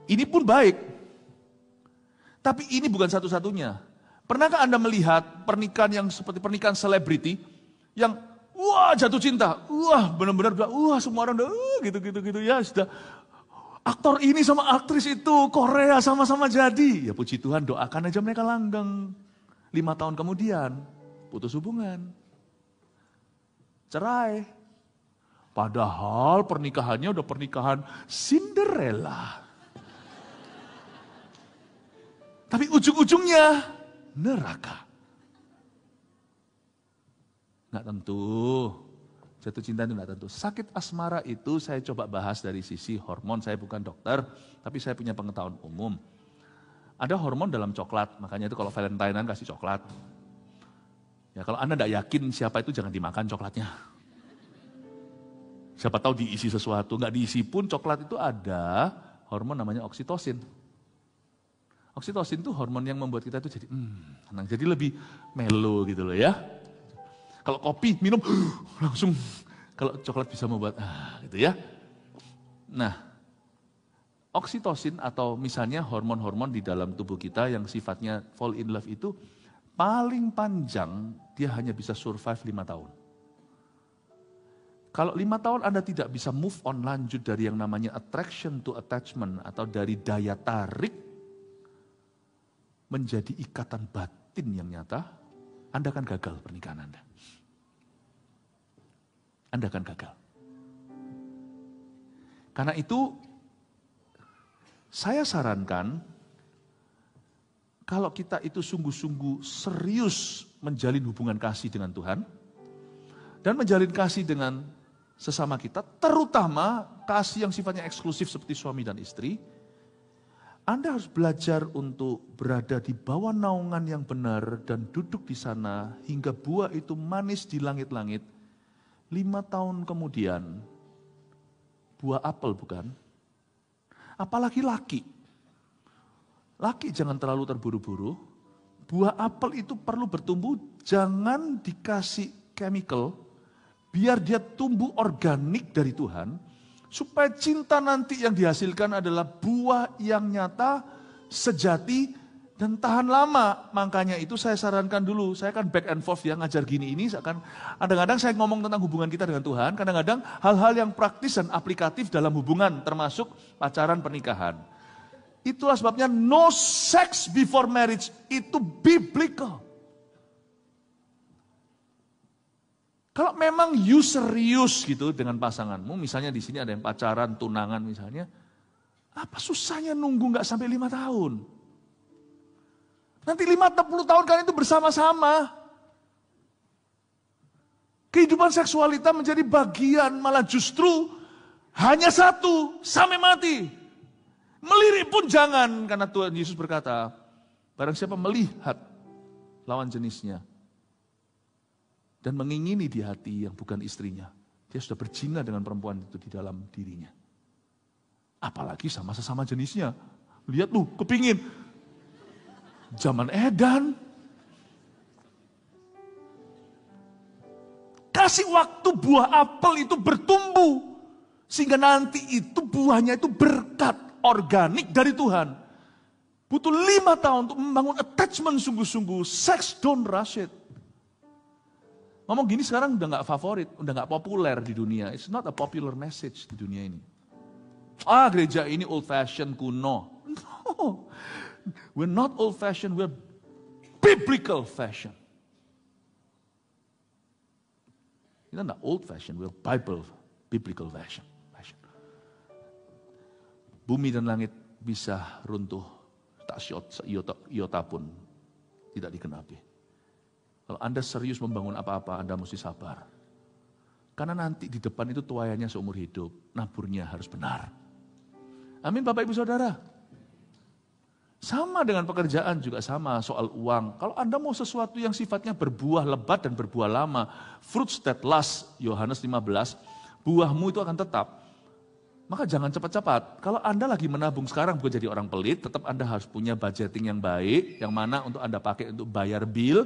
Ini pun baik. Tapi ini bukan satu-satunya. Pernahkah Anda melihat pernikahan yang seperti pernikahan selebriti yang wah jatuh cinta, wah benar-benar wah semua orang udah gitu ya sudah. Aktor ini sama aktris itu, Korea sama-sama jadi. Ya puji Tuhan doakan aja mereka langgeng. 5 tahun kemudian, putus hubungan. Cerai. Padahal pernikahannya udah pernikahan Cinderella. Tapi ujung-ujungnya neraka. Nggak tentu. Jatuh cinta itu tidak tentu. Sakit asmara itu saya coba bahas dari sisi hormon. Saya bukan dokter, tapi saya punya pengetahuan umum. Ada hormon dalam coklat, makanya itu kalau Valentinean kasih coklat. Ya kalau Anda tidak yakin siapa itu jangan dimakan coklatnya. Siapa tahu diisi sesuatu, nggak diisi pun coklat itu ada hormon namanya oksitosin. Oksitosin itu hormon yang membuat kita itu jadi tenang, jadi lebih melo gitu loh ya. Kalau kopi minum langsung, kalau coklat bisa membuat gitu ya. Nah, oksitosin atau misalnya hormon-hormon di dalam tubuh kita yang sifatnya fall in love itu paling panjang dia hanya bisa survive 5 tahun. Kalau 5 tahun Anda tidak bisa move on lanjut dari yang namanya attraction to attachment atau dari daya tarik menjadi ikatan batin yang nyata, Anda akan gagal pernikahan Anda. Anda akan gagal. Karena itu, saya sarankan, kalau kita itu sungguh-sungguh serius menjalin hubungan kasih dengan Tuhan, dan menjalin kasih dengan sesama kita, terutama kasih yang sifatnya eksklusif seperti suami dan istri, Anda harus belajar untuk berada di bawah naungan yang benar dan duduk di sana hingga buah itu manis di langit-langit. 5 tahun kemudian, buah apel bukan? Apalagi laki. Laki jangan terlalu terburu-buru. Buah apel itu perlu bertumbuh, jangan dikasih chemical, biar dia tumbuh organik dari Tuhan, supaya cinta nanti yang dihasilkan adalah buah yang nyata, sejati, Dan tahan lama, makanya itu saya sarankan dulu, saya kan back and forth ya, ngajar gini ini, kadang-kadang saya ngomong tentang hubungan kita dengan Tuhan, kadang-kadang hal-hal yang praktis dan aplikatif dalam hubungan, termasuk pacaran pernikahan. Itulah sebabnya no sex before marriage, itu biblical. Kalau memang you serius gitu dengan pasanganmu, misalnya di sini ada yang pacaran, tunangan misalnya, apa susahnya nunggu nggak sampai 5 tahun? Nanti 50 tahun kalian itu bersama-sama. Kehidupan seksualita menjadi bagian, malah justru hanya satu, sampai mati. Melirik pun jangan, karena Tuhan Yesus berkata, barang siapa melihat lawan jenisnya, dan mengingini di hati yang bukan istrinya, dia sudah berzina dengan perempuan itu di dalam dirinya. Apalagi sama sesama jenisnya. Lihat lu, kepingin. Zaman edan. Kasih waktu buah apel itu bertumbuh. Sehingga nanti itu buahnya itu berkat organik dari Tuhan. Butuh 5 tahun untuk membangun attachment sungguh-sungguh. Sex don't rush it. Ngomong gini sekarang udah gak favorit, udah gak populer di dunia. It's not a popular message di dunia ini. Gereja ini old fashion, kuno. No. We're not old fashioned, we're biblical fashion. Kita not old fashioned, we're biblical fashion. Bumi dan langit bisa runtuh, tak iota pun tidak dikenapi. Kalau Anda serius membangun apa-apa, Anda mesti sabar. Karena nanti di depan itu tuayannya seumur hidup, naburnya harus benar. Amin Bapak Ibu Saudara. Sama dengan pekerjaan juga sama, soal uang. Kalau Anda mau sesuatu yang sifatnya berbuah lebat dan berbuah lama, fruits that last, Yohanes 15, buahmu itu akan tetap. Maka jangan cepat-cepat. Kalau Anda lagi menabung sekarang bukan jadi orang pelit, tetap Anda harus punya budgeting yang baik, yang mana untuk Anda pakai untuk bayar bill,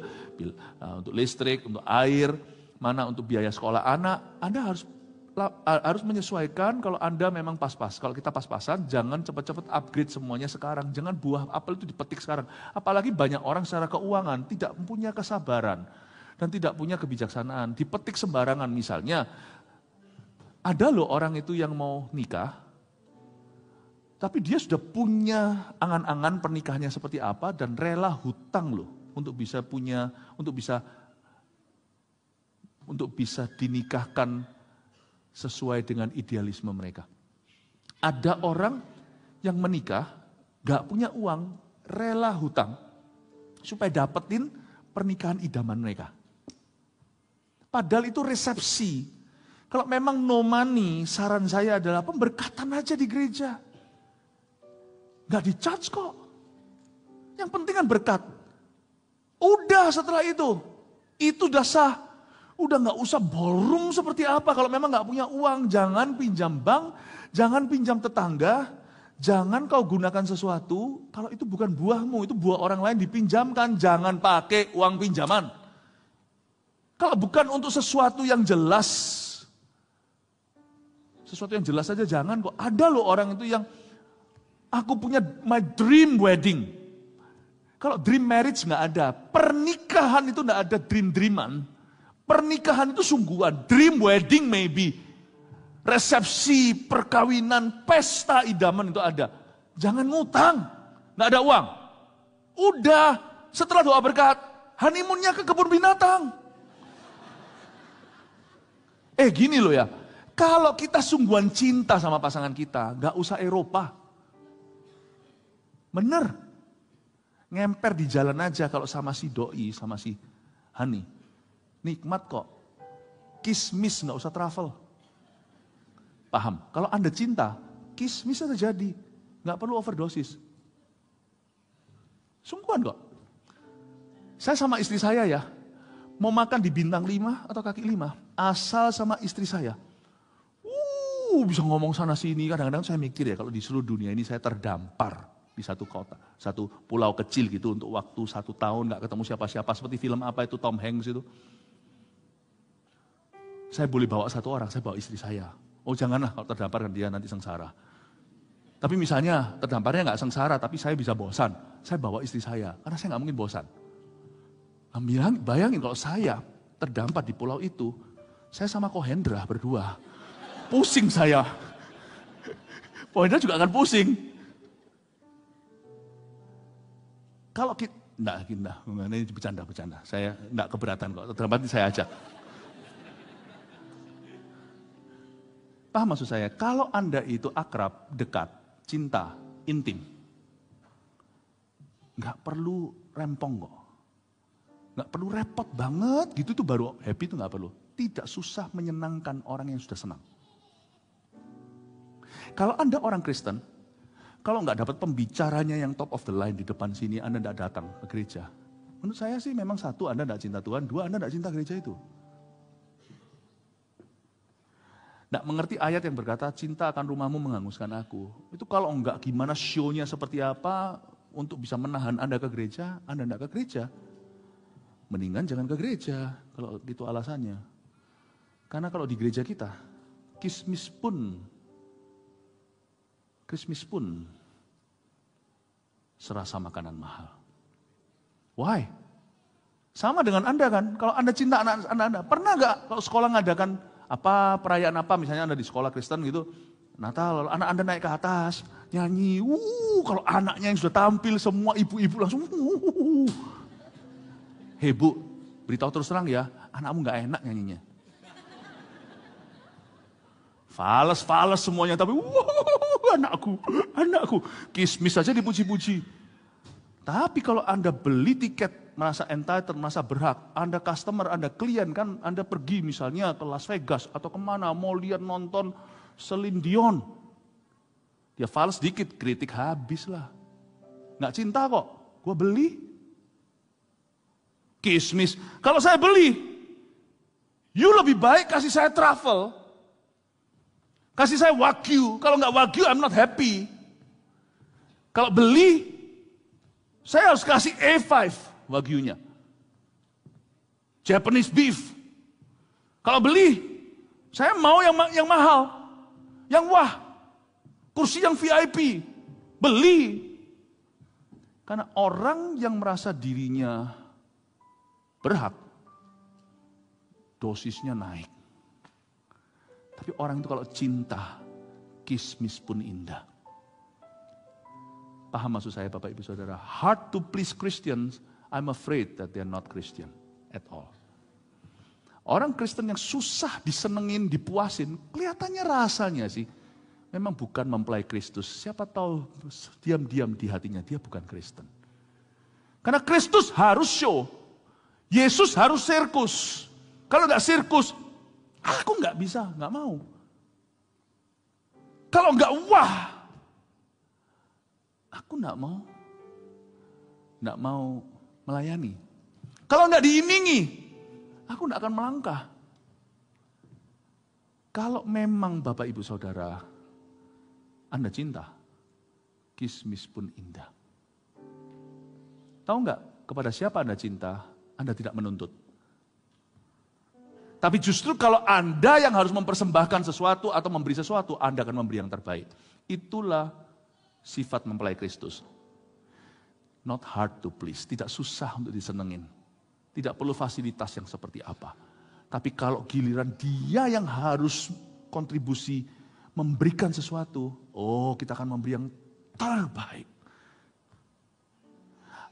untuk listrik, untuk air, mana untuk biaya sekolah anak. Anda harus menyesuaikan. Kalau Anda memang pas-pas. Kalau kita pas-pasan, jangan cepat-cepat upgrade semuanya sekarang. Jangan buah apel itu dipetik sekarang. Apalagi banyak orang secara keuangan tidak punya kesabaran dan tidak punya kebijaksanaan. Dipetik sembarangan misalnya. Ada loh orang itu yang mau nikah, tapi dia sudah punya angan-angan pernikahannya seperti apa dan rela hutang loh untuk bisa dinikahkan sesuai dengan idealisme mereka. Ada orang yang menikah, gak punya uang, rela hutang, supaya dapetin pernikahan idaman mereka. Padahal itu resepsi. Kalau memang no money, saran saya adalah pemberkatan aja di gereja. Gak di-charge kok. Yang penting kan berkat. Udah setelah itu udah sah. Udah gak usah ballroom seperti apa. Kalau memang gak punya uang, jangan pinjam bank, jangan pinjam tetangga, jangan kau gunakan sesuatu, kalau itu bukan buahmu, itu buah orang lain dipinjamkan, jangan pakai uang pinjaman. Kalau bukan untuk sesuatu yang jelas, saja jangan kok. Ada loh orang itu yang, aku punya my dream wedding. Kalau dream marriage gak ada, pernikahan itu gak ada dream-dreaman. Pernikahan itu sungguhan, dream wedding maybe. Resepsi, perkawinan, pesta idaman itu ada. Jangan ngutang, gak ada uang. Udah, setelah doa berkat, honeymoonnya ke kebun binatang. Gini loh ya, kalau kita sungguhan cinta sama pasangan kita, gak usah Eropa. Bener. Ngemper di jalan aja kalau sama si doi, sama si Hani. Nikmat kok. Kismis gak usah travel. Paham? Kalau Anda cinta, kismis aja jadi. Gak perlu overdosis. Sungguhan kok. Saya sama istri saya ya, mau makan di bintang 5 atau kaki 5, asal sama istri saya. Bisa ngomong sana sini, kadang-kadang saya mikir ya, kalau di seluruh dunia ini saya terdampar di satu kota, satu pulau kecil gitu untuk waktu 1 tahun gak ketemu siapa-siapa, seperti film apa itu Tom Hanks itu. Saya boleh bawa 1 orang, saya bawa istri saya. Oh janganlah kalau terdampar kan dia nanti sengsara. Tapi misalnya terdamparnya nggak sengsara, tapi saya bisa bosan. Saya bawa istri saya, karena saya nggak mungkin bosan. Nah, bayangin kalau saya terdampar di pulau itu, saya sama Kohendra berdua. Pusing saya. Kohendra juga akan pusing. Kalau kita, ini bercanda. Saya enggak keberatan kok, terdampar saya ajak. Paham maksud saya? Kalau Anda itu akrab, dekat, cinta, intim, nggak perlu rempong kok. Nggak perlu repot banget, gitu tuh baru happy itu nggak perlu. Tidak susah menyenangkan orang yang sudah senang. Kalau Anda orang Kristen, kalau nggak dapat pembicaranya yang top of the line di depan sini, Anda nggak datang ke gereja. Menurut saya sih memang satu, Anda nggak cinta Tuhan, dua, Anda nggak cinta gereja itu. Nggak mengerti ayat yang berkata, cinta akan rumahmu menghanguskan aku. Itu kalau enggak gimana show-nya seperti apa, untuk bisa menahan Anda ke gereja, Anda enggak ke gereja. Mendingan jangan ke gereja, kalau itu alasannya. Karena kalau di gereja kita, Krismas pun serasa makanan mahal. Why? Sama dengan Anda kan, kalau Anda cinta anak Anda, pernah nggak kalau sekolah ngadakan perayaan apa, misalnya Anda di sekolah Kristen gitu, Natal, anak Anda naik ke atas, nyanyi, kalau anaknya yang sudah tampil, semua ibu-ibu langsung, Hei Bu, beritahu terus terang ya, anakmu gak enak nyanyinya. Fales semuanya, tapi anakku, kismis saja dipuji-puji. Tapi kalau Anda beli tiket, merasa entitled, merasa berhak, Anda customer, Anda klien kan, Anda pergi misalnya ke Las Vegas atau kemana, mau lihat nonton Celine Dion. Dia fals dikit, kritik habis lah. Nggak cinta kok, gue beli. Kismis, kalau saya beli, you lebih baik kasih saya travel, kasih saya wagyu, kalau nggak wagyu I'm not happy. Kalau beli, saya harus kasih A5 wagyunya. Japanese beef. Kalau beli, saya mau yang mahal. Yang wah. Kursi yang VIP. Beli. Karena orang yang merasa dirinya berhak, dosisnya naik. Tapi orang itu kalau cinta, kismis pun indah. Paham maksud saya Bapak Ibu Saudara? Hard to please Christians, I'm afraid that they are not Christian at all. Orang Kristen yang susah disenengin, dipuasin, kelihatannya rasanya sih, memang bukan mempelai Kristus. Siapa tahu diam-diam di hatinya, dia bukan Kristen. Karena Kristus harus show, Yesus harus sirkus. Kalau nggak sirkus, aku nggak bisa, nggak mau. Kalau nggak wah, aku nggak mau melayani. Kalau nggak diimingi, aku nggak akan melangkah. Kalau memang Bapak Ibu Saudara, Anda cinta, kismis pun indah. Tahu nggak kepada siapa Anda cinta, Anda tidak menuntut. Tapi justru kalau Anda yang harus mempersembahkan sesuatu atau memberi sesuatu, Anda akan memberi yang terbaik. Itulah sifat mempelai Kristus. Not hard to please, tidak susah untuk disenengin. Tidak perlu fasilitas yang seperti apa. Tapi kalau giliran dia yang harus kontribusi, memberikan sesuatu, kita akan memberi yang terbaik.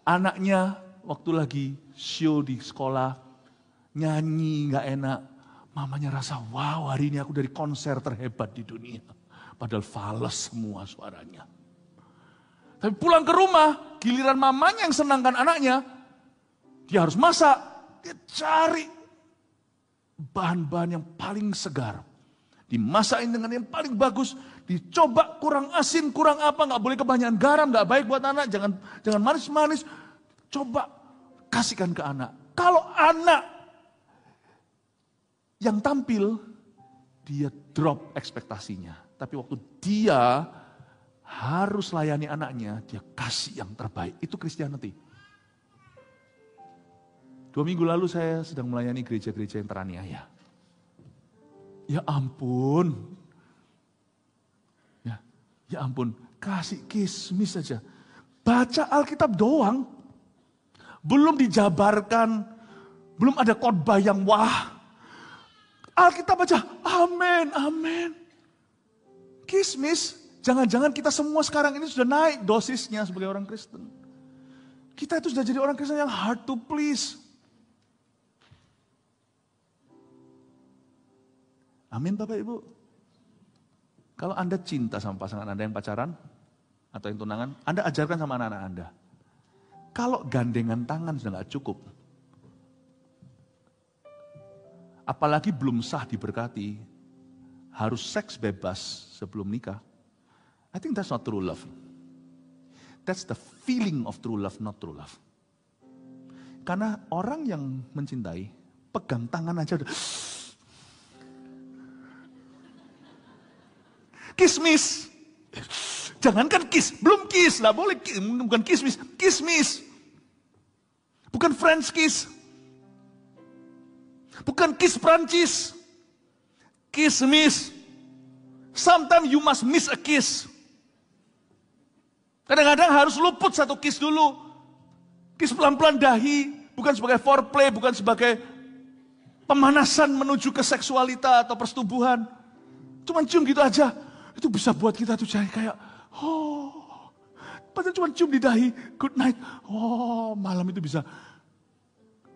Anaknya waktu lagi show di sekolah, nyanyi gak enak, mamanya rasa, wow hari ini aku dari konser terhebat di dunia. Padahal fales semua suaranya. Tapi pulang ke rumah, giliran mamanya yang senangkan anaknya, dia harus masak, dia cari bahan-bahan yang paling segar. Dimasakin dengan yang paling bagus, dicoba kurang asin, kurang apa, gak boleh kebanyakan garam, gak baik buat anak, jangan manis-manis. Coba kasihkan ke anak. Kalau anak yang tampil, dia drop ekspektasinya. Tapi waktu dia harus layani anaknya, dia kasih yang terbaik. Itu Christianity. 2 minggu lalu saya sedang melayani gereja-gereja yang teraniaya. Ya ampun. Ya ampun, Kasih kismis saja. Baca Alkitab doang. Belum dijabarkan. Belum ada khotbah yang wah. Alkitab aja, amin, amin. Kismis, jangan-jangan kita semua sekarang ini sudah naik dosisnya sebagai orang Kristen. Kita itu sudah jadi orang Kristen yang hard to please. Amin Bapak Ibu. Kalau Anda cinta sama pasangan Anda yang pacaran, atau yang tunangan, Anda ajarkan sama anak-anak Anda. Kalau gandengan tangan sudah gak cukup, apalagi belum sah diberkati, harus seks bebas sebelum nikah. I think that's not true love. That's the feeling of true love, not true love. Karena orang yang mencintai, pegang tangan aja udah. Kismis. Jangankan kiss, belum kiss lah, boleh bukan kismis, kismis. Bukan French kiss. Bukan kiss Prancis. Kismis. Sometimes you must miss a kiss. Kadang-kadang harus luput satu kiss dulu. Kiss pelan-pelan dahi, bukan sebagai foreplay, bukan sebagai pemanasan menuju ke seksualita atau persetubuhan. Cuman cium gitu aja. Itu bisa buat kita tuh jadi kayak, oh, padahal cuma cium di dahi, good night. Oh, malam itu bisa,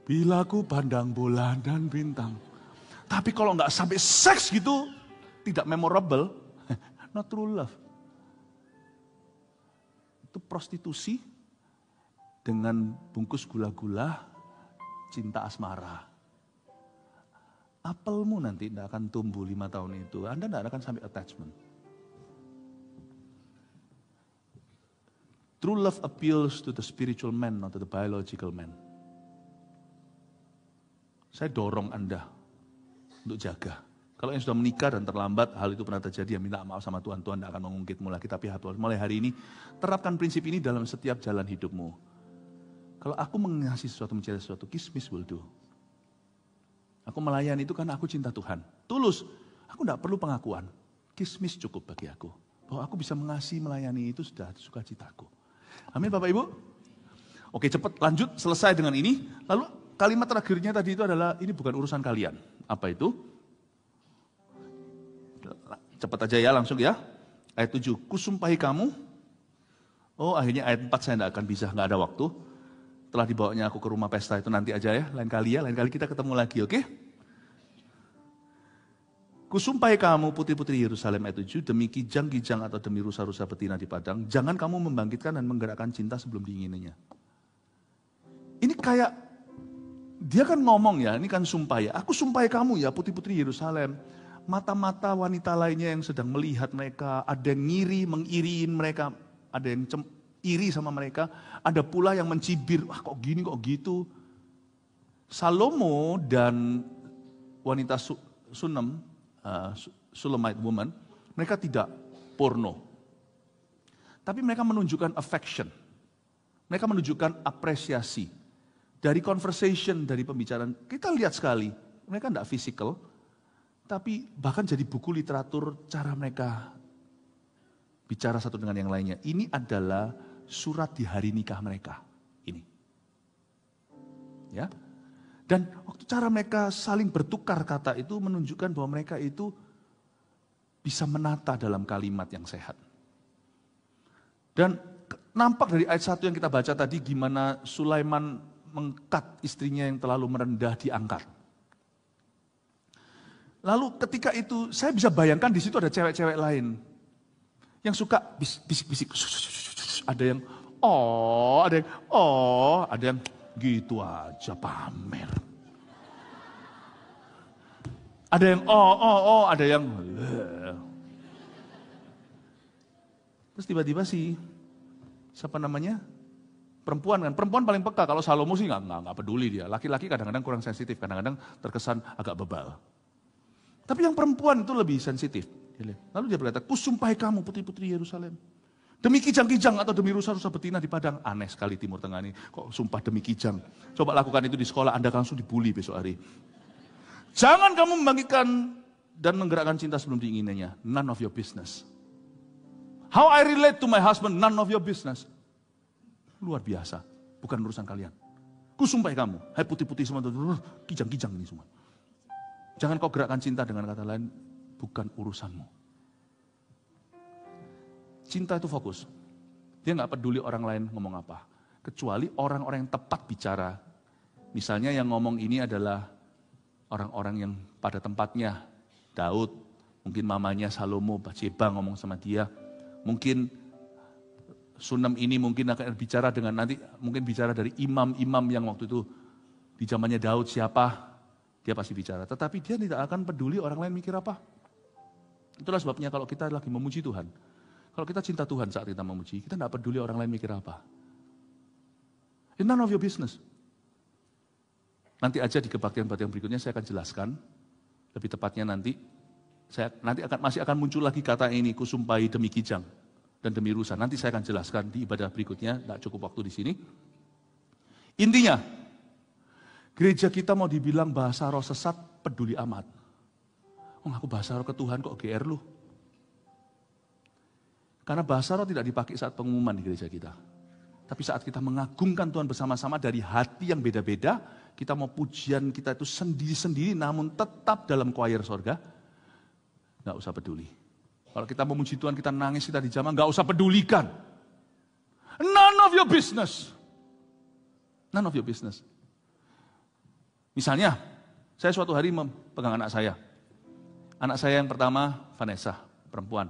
bila ku pandang bulan dan bintang. Tapi kalau nggak sampai seks gitu, tidak memorable, not true love. Itu prostitusi dengan bungkus gula-gula, cinta asmara. Apelmu nanti tidak akan tumbuh 5 tahun itu, Anda tidak akan sampai attachment. True love appeals to the spiritual man, not to the biological man. Saya dorong Anda untuk jaga. Kalau yang sudah menikah dan terlambat, hal itu pernah terjadi, ya minta maaf sama Tuhan. Tuhan tidak akan mengungkitmu lagi, tapi mulai hari ini, terapkan prinsip ini dalam setiap jalan hidupmu. Kalau aku mengasihi sesuatu, mencintai sesuatu, kismis will do. Aku melayani itu karena aku cinta Tuhan. Tulus, aku tidak perlu pengakuan. Kismis cukup bagi aku. Bahwa aku bisa mengasihi, melayani itu sudah sukacitaku. Amin Bapak Ibu. Oke, cepat lanjut, selesai dengan ini. Lalu kalimat terakhirnya tadi itu adalah, ini bukan urusan kalian. Apa itu? Cepat aja ya, langsung ya. Ayat 7, kusumpahi kamu. Oh, akhirnya ayat 4 saya tidak akan bisa, nggak ada waktu. Telah dibawanya aku ke rumah pesta itu nanti aja ya, lain kali kita ketemu lagi, oke? Kusumpahi kamu putri-putri Yerusalem ayat 7, demi kijang-kijang atau demi rusa-rusa betina di padang, jangan kamu membangkitkan dan menggerakkan cinta sebelum diingininya. Ini kayak, dia kan ngomong ya, ini kan sumpah ya, aku sumpahi kamu ya putri-putri Yerusalem. Mata-mata wanita lainnya yang sedang melihat mereka, ada yang ngiri, mengiriin mereka, ada yang iri sama mereka, ada pula yang mencibir, wah kok gini kok gitu. Salomo dan wanita Sunem, Shulamite woman, mereka tidak porno. Tapi mereka menunjukkan affection. Mereka menunjukkan apresiasi. Dari conversation, dari pembicaraan, kita lihat sekali, mereka tidak physical, tapi bahkan jadi buku literatur cara mereka bicara satu dengan yang lainnya. Ini adalah surat di hari nikah mereka. Ini. Ya. Dan waktu cara mereka saling bertukar kata itu menunjukkan bahwa mereka itu bisa menata dalam kalimat yang sehat. Dan nampak dari ayat 1 yang kita baca tadi gimana Sulaiman mengkat istrinya yang terlalu merendah diangkat. Lalu ketika itu saya bisa bayangkan di situ ada cewek-cewek lain yang suka bisik-bisik. Ada yang ada yang gitu aja pamer. Ada yang ada yang terus tiba-tiba siapa namanya? Perempuan kan, perempuan paling peka. Kalau Salomo sih nggak peduli dia. Laki-laki kadang-kadang kurang sensitif, kadang-kadang terkesan agak bebal. Tapi yang perempuan itu lebih sensitif. Lalu dia berkata, kusumpahi kamu putri-putri Yerusalem. Demi kijang-kijang atau demi rusa-rusa betina di padang. Aneh sekali Timur Tengah ini. Kok sumpah demi kijang. Coba lakukan itu di sekolah, Anda langsung dibully besok hari. Jangan kamu membangkitkan dan menggerakkan cinta sebelum diingininya. None of your business. How I relate to my husband, none of your business. Luar biasa, bukan urusan kalian. Kusumpahi kamu, hai putih-putih semua, kijang-kijang ini semua. Jangan kau gerakkan cinta, dengan kata lain, bukan urusanmu. Cinta itu fokus. Dia nggak peduli orang lain ngomong apa. Kecuali orang-orang yang tepat bicara. Misalnya yang ngomong ini adalah orang-orang yang pada tempatnya. Daud, mungkin mamanya Salomo, Bathsheba ngomong sama dia. Mungkin Sunem ini mungkin akan bicara dengan nanti, mungkin bicara dari imam-imam yang waktu itu di zamannya Daud siapa, dia pasti bicara. Tetapi dia tidak akan peduli orang lain mikir apa. Itulah sebabnya kalau kita lagi memuji Tuhan, kalau kita cinta Tuhan saat kita memuji, kita tidak peduli orang lain mikir apa. It's none of your business. Nanti aja di kebaktian-kebaktian berikutnya saya akan jelaskan, lebih tepatnya nanti, masih akan muncul lagi kata ini, kusumpahi demi kijang dan demi rusa. Nanti saya akan jelaskan di ibadah berikutnya, tidak cukup waktu di sini. Intinya, gereja kita mau dibilang bahasa roh sesat, peduli amat. Oh, aku bahasa roh ke Tuhan kok GR lu. Karena bahasa roh tidak dipakai saat pengumuman di gereja kita. Tapi saat kita mengagungkan Tuhan bersama-sama dari hati yang beda-beda, kita mau pujian kita itu sendiri-sendiri namun tetap dalam choir sorga, nggak usah peduli. Kalau kita memuji Tuhan, kita nangis, kita di jamaah, nggak usah pedulikan. None of your business. None of your business. Misalnya, saya suatu hari memegang anak saya. Anak saya yang pertama, Vanessa, perempuan.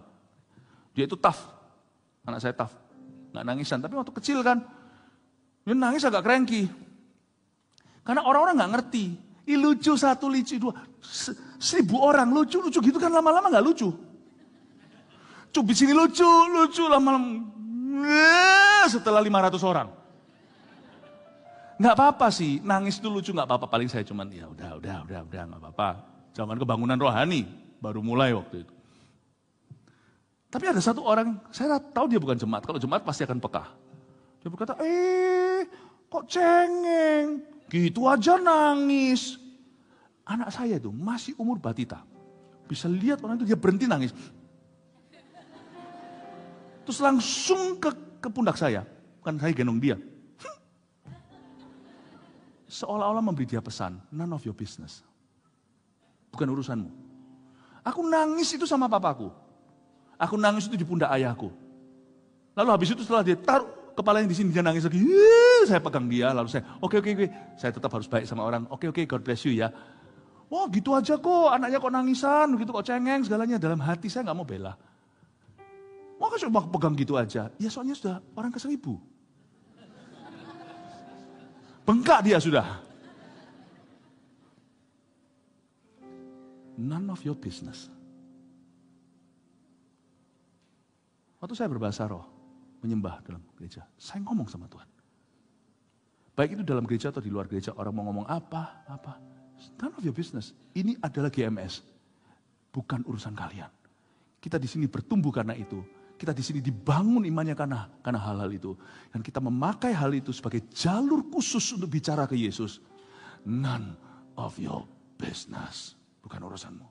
Dia itu tough. Anak saya tough. Nggak nangisan, tapi waktu kecil kan, dia nangis agak cranky. Karena orang-orang nggak ngerti. Ih lucu satu, lucu dua. 1000 orang lucu-lucu gitu kan lama-lama nggak lucu. Cubit sini lucu lama-lama. Setelah 500 orang. Nggak apa-apa sih, nangis itu lucu nggak apa-apa. Paling saya cuman ya udah nggak apa-apa. Jangan kebangunan rohani, baru mulai waktu itu. Tapi ada satu orang, saya tahu dia bukan jemaat. Kalau jemaat pasti akan peka. Dia berkata, kok cengeng, gitu aja nangis. Anak saya itu masih umur batita. Bisa lihat orang itu dia berhenti nangis. Terus langsung ke pundak saya. Bukan saya gendong dia. Seolah-olah memberi dia pesan, none of your business. Bukan urusanmu. Aku nangis itu sama papaku. Aku nangis itu di pundak ayahku. Lalu habis itu setelah dia taruh kepalanya di sini, dia nangis lagi. Saya pegang dia, lalu saya, oke. Saya tetap harus baik sama orang. Oke, God bless you ya. Wah gitu aja kok, anaknya kok nangisan, gitu kok cengeng, segalanya. Dalam hati saya nggak mau bela. Wah cuma pegang gitu aja. Ya soalnya sudah orang ke 1000. Bengkak dia sudah. None of your business. Waktu saya berbahasa roh, menyembah dalam gereja, saya ngomong sama Tuhan. Baik itu dalam gereja atau di luar gereja, orang mau ngomong apa. None of your business. Ini adalah GMS. Bukan urusan kalian. Kita di sini bertumbuh karena itu. Kita di sini dibangun imannya karena hal-hal itu. Dan kita memakai hal itu sebagai jalur khusus untuk bicara ke Yesus. None of your business. Bukan urusanmu.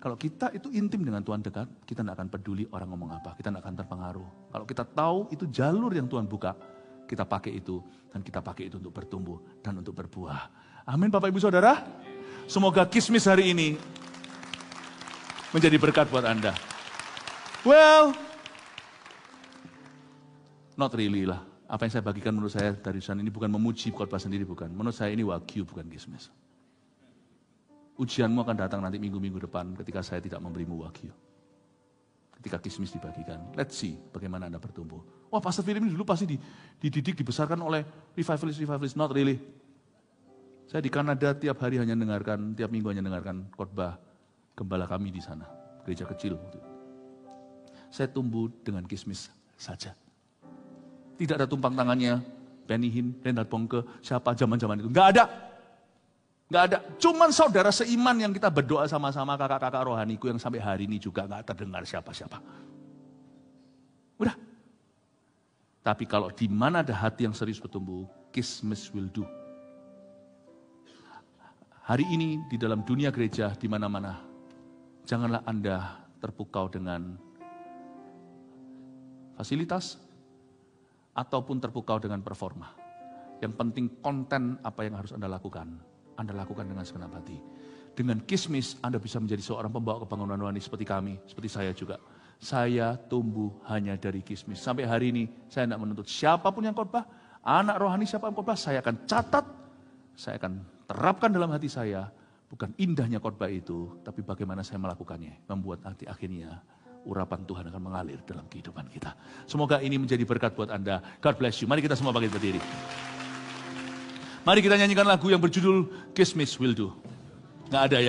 Kalau kita itu intim dengan Tuhan dekat, kita tidak akan peduli orang ngomong apa. Kita tidak akan terpengaruh. Kalau kita tahu itu jalur yang Tuhan buka, kita pakai itu. Dan kita pakai itu untuk bertumbuh dan untuk berbuah. Amin Bapak Ibu Saudara. Semoga kismis hari ini menjadi berkat buat Anda. Well, not really lah. Apa yang saya bagikan menurut saya dari sana ini bukan memuji khotbah sendiri, bukan. Menurut saya ini wagyu, bukan kismis. Ujianmu akan datang nanti minggu-minggu depan ketika saya tidak memberimu wagyu. Ketika kismis dibagikan. Let's see bagaimana Anda bertumbuh. Wah Pastor Philip ini dulu pasti dididik, dibesarkan oleh revivalist. Not really. Saya di Kanada tiap hari hanya dengarkan, tiap minggu hanya dengarkan khotbah gembala kami di sana. Gereja kecil waktu itu. Saya tumbuh dengan kismis saja. Tidak ada tumpang tangannya, Benny Hinn, Reinhard Bonnke, siapa zaman-zaman itu. Enggak ada. Cuman saudara seiman yang kita berdoa sama-sama, kakak-kakak rohaniku yang sampai hari ini juga enggak terdengar siapa-siapa. Udah. Tapi kalau di mana ada hati yang serius bertumbuh, kismis will do. Hari ini di dalam dunia gereja, di mana-mana, janganlah Anda terpukau dengan fasilitas, ataupun terpukau dengan performa. Yang penting konten apa yang harus Anda lakukan dengan segenap hati. Dengan kismis Anda bisa menjadi seorang pembawa kebangunan rohani seperti kami, seperti saya juga. Saya tumbuh hanya dari kismis. Sampai hari ini saya tidak menuntut siapapun yang khotbah, anak rohani siapa yang khotbah, saya akan catat, saya akan terapkan dalam hati saya. Bukan indahnya khotbah itu, tapi bagaimana saya melakukannya. Membuat nanti akhirnya urapan Tuhan akan mengalir dalam kehidupan kita. Semoga ini menjadi berkat buat Anda. God bless you. Mari kita semua bangkit berdiri. Mari kita nyanyikan lagu yang berjudul Kismis Will Do. Nggak ada ya.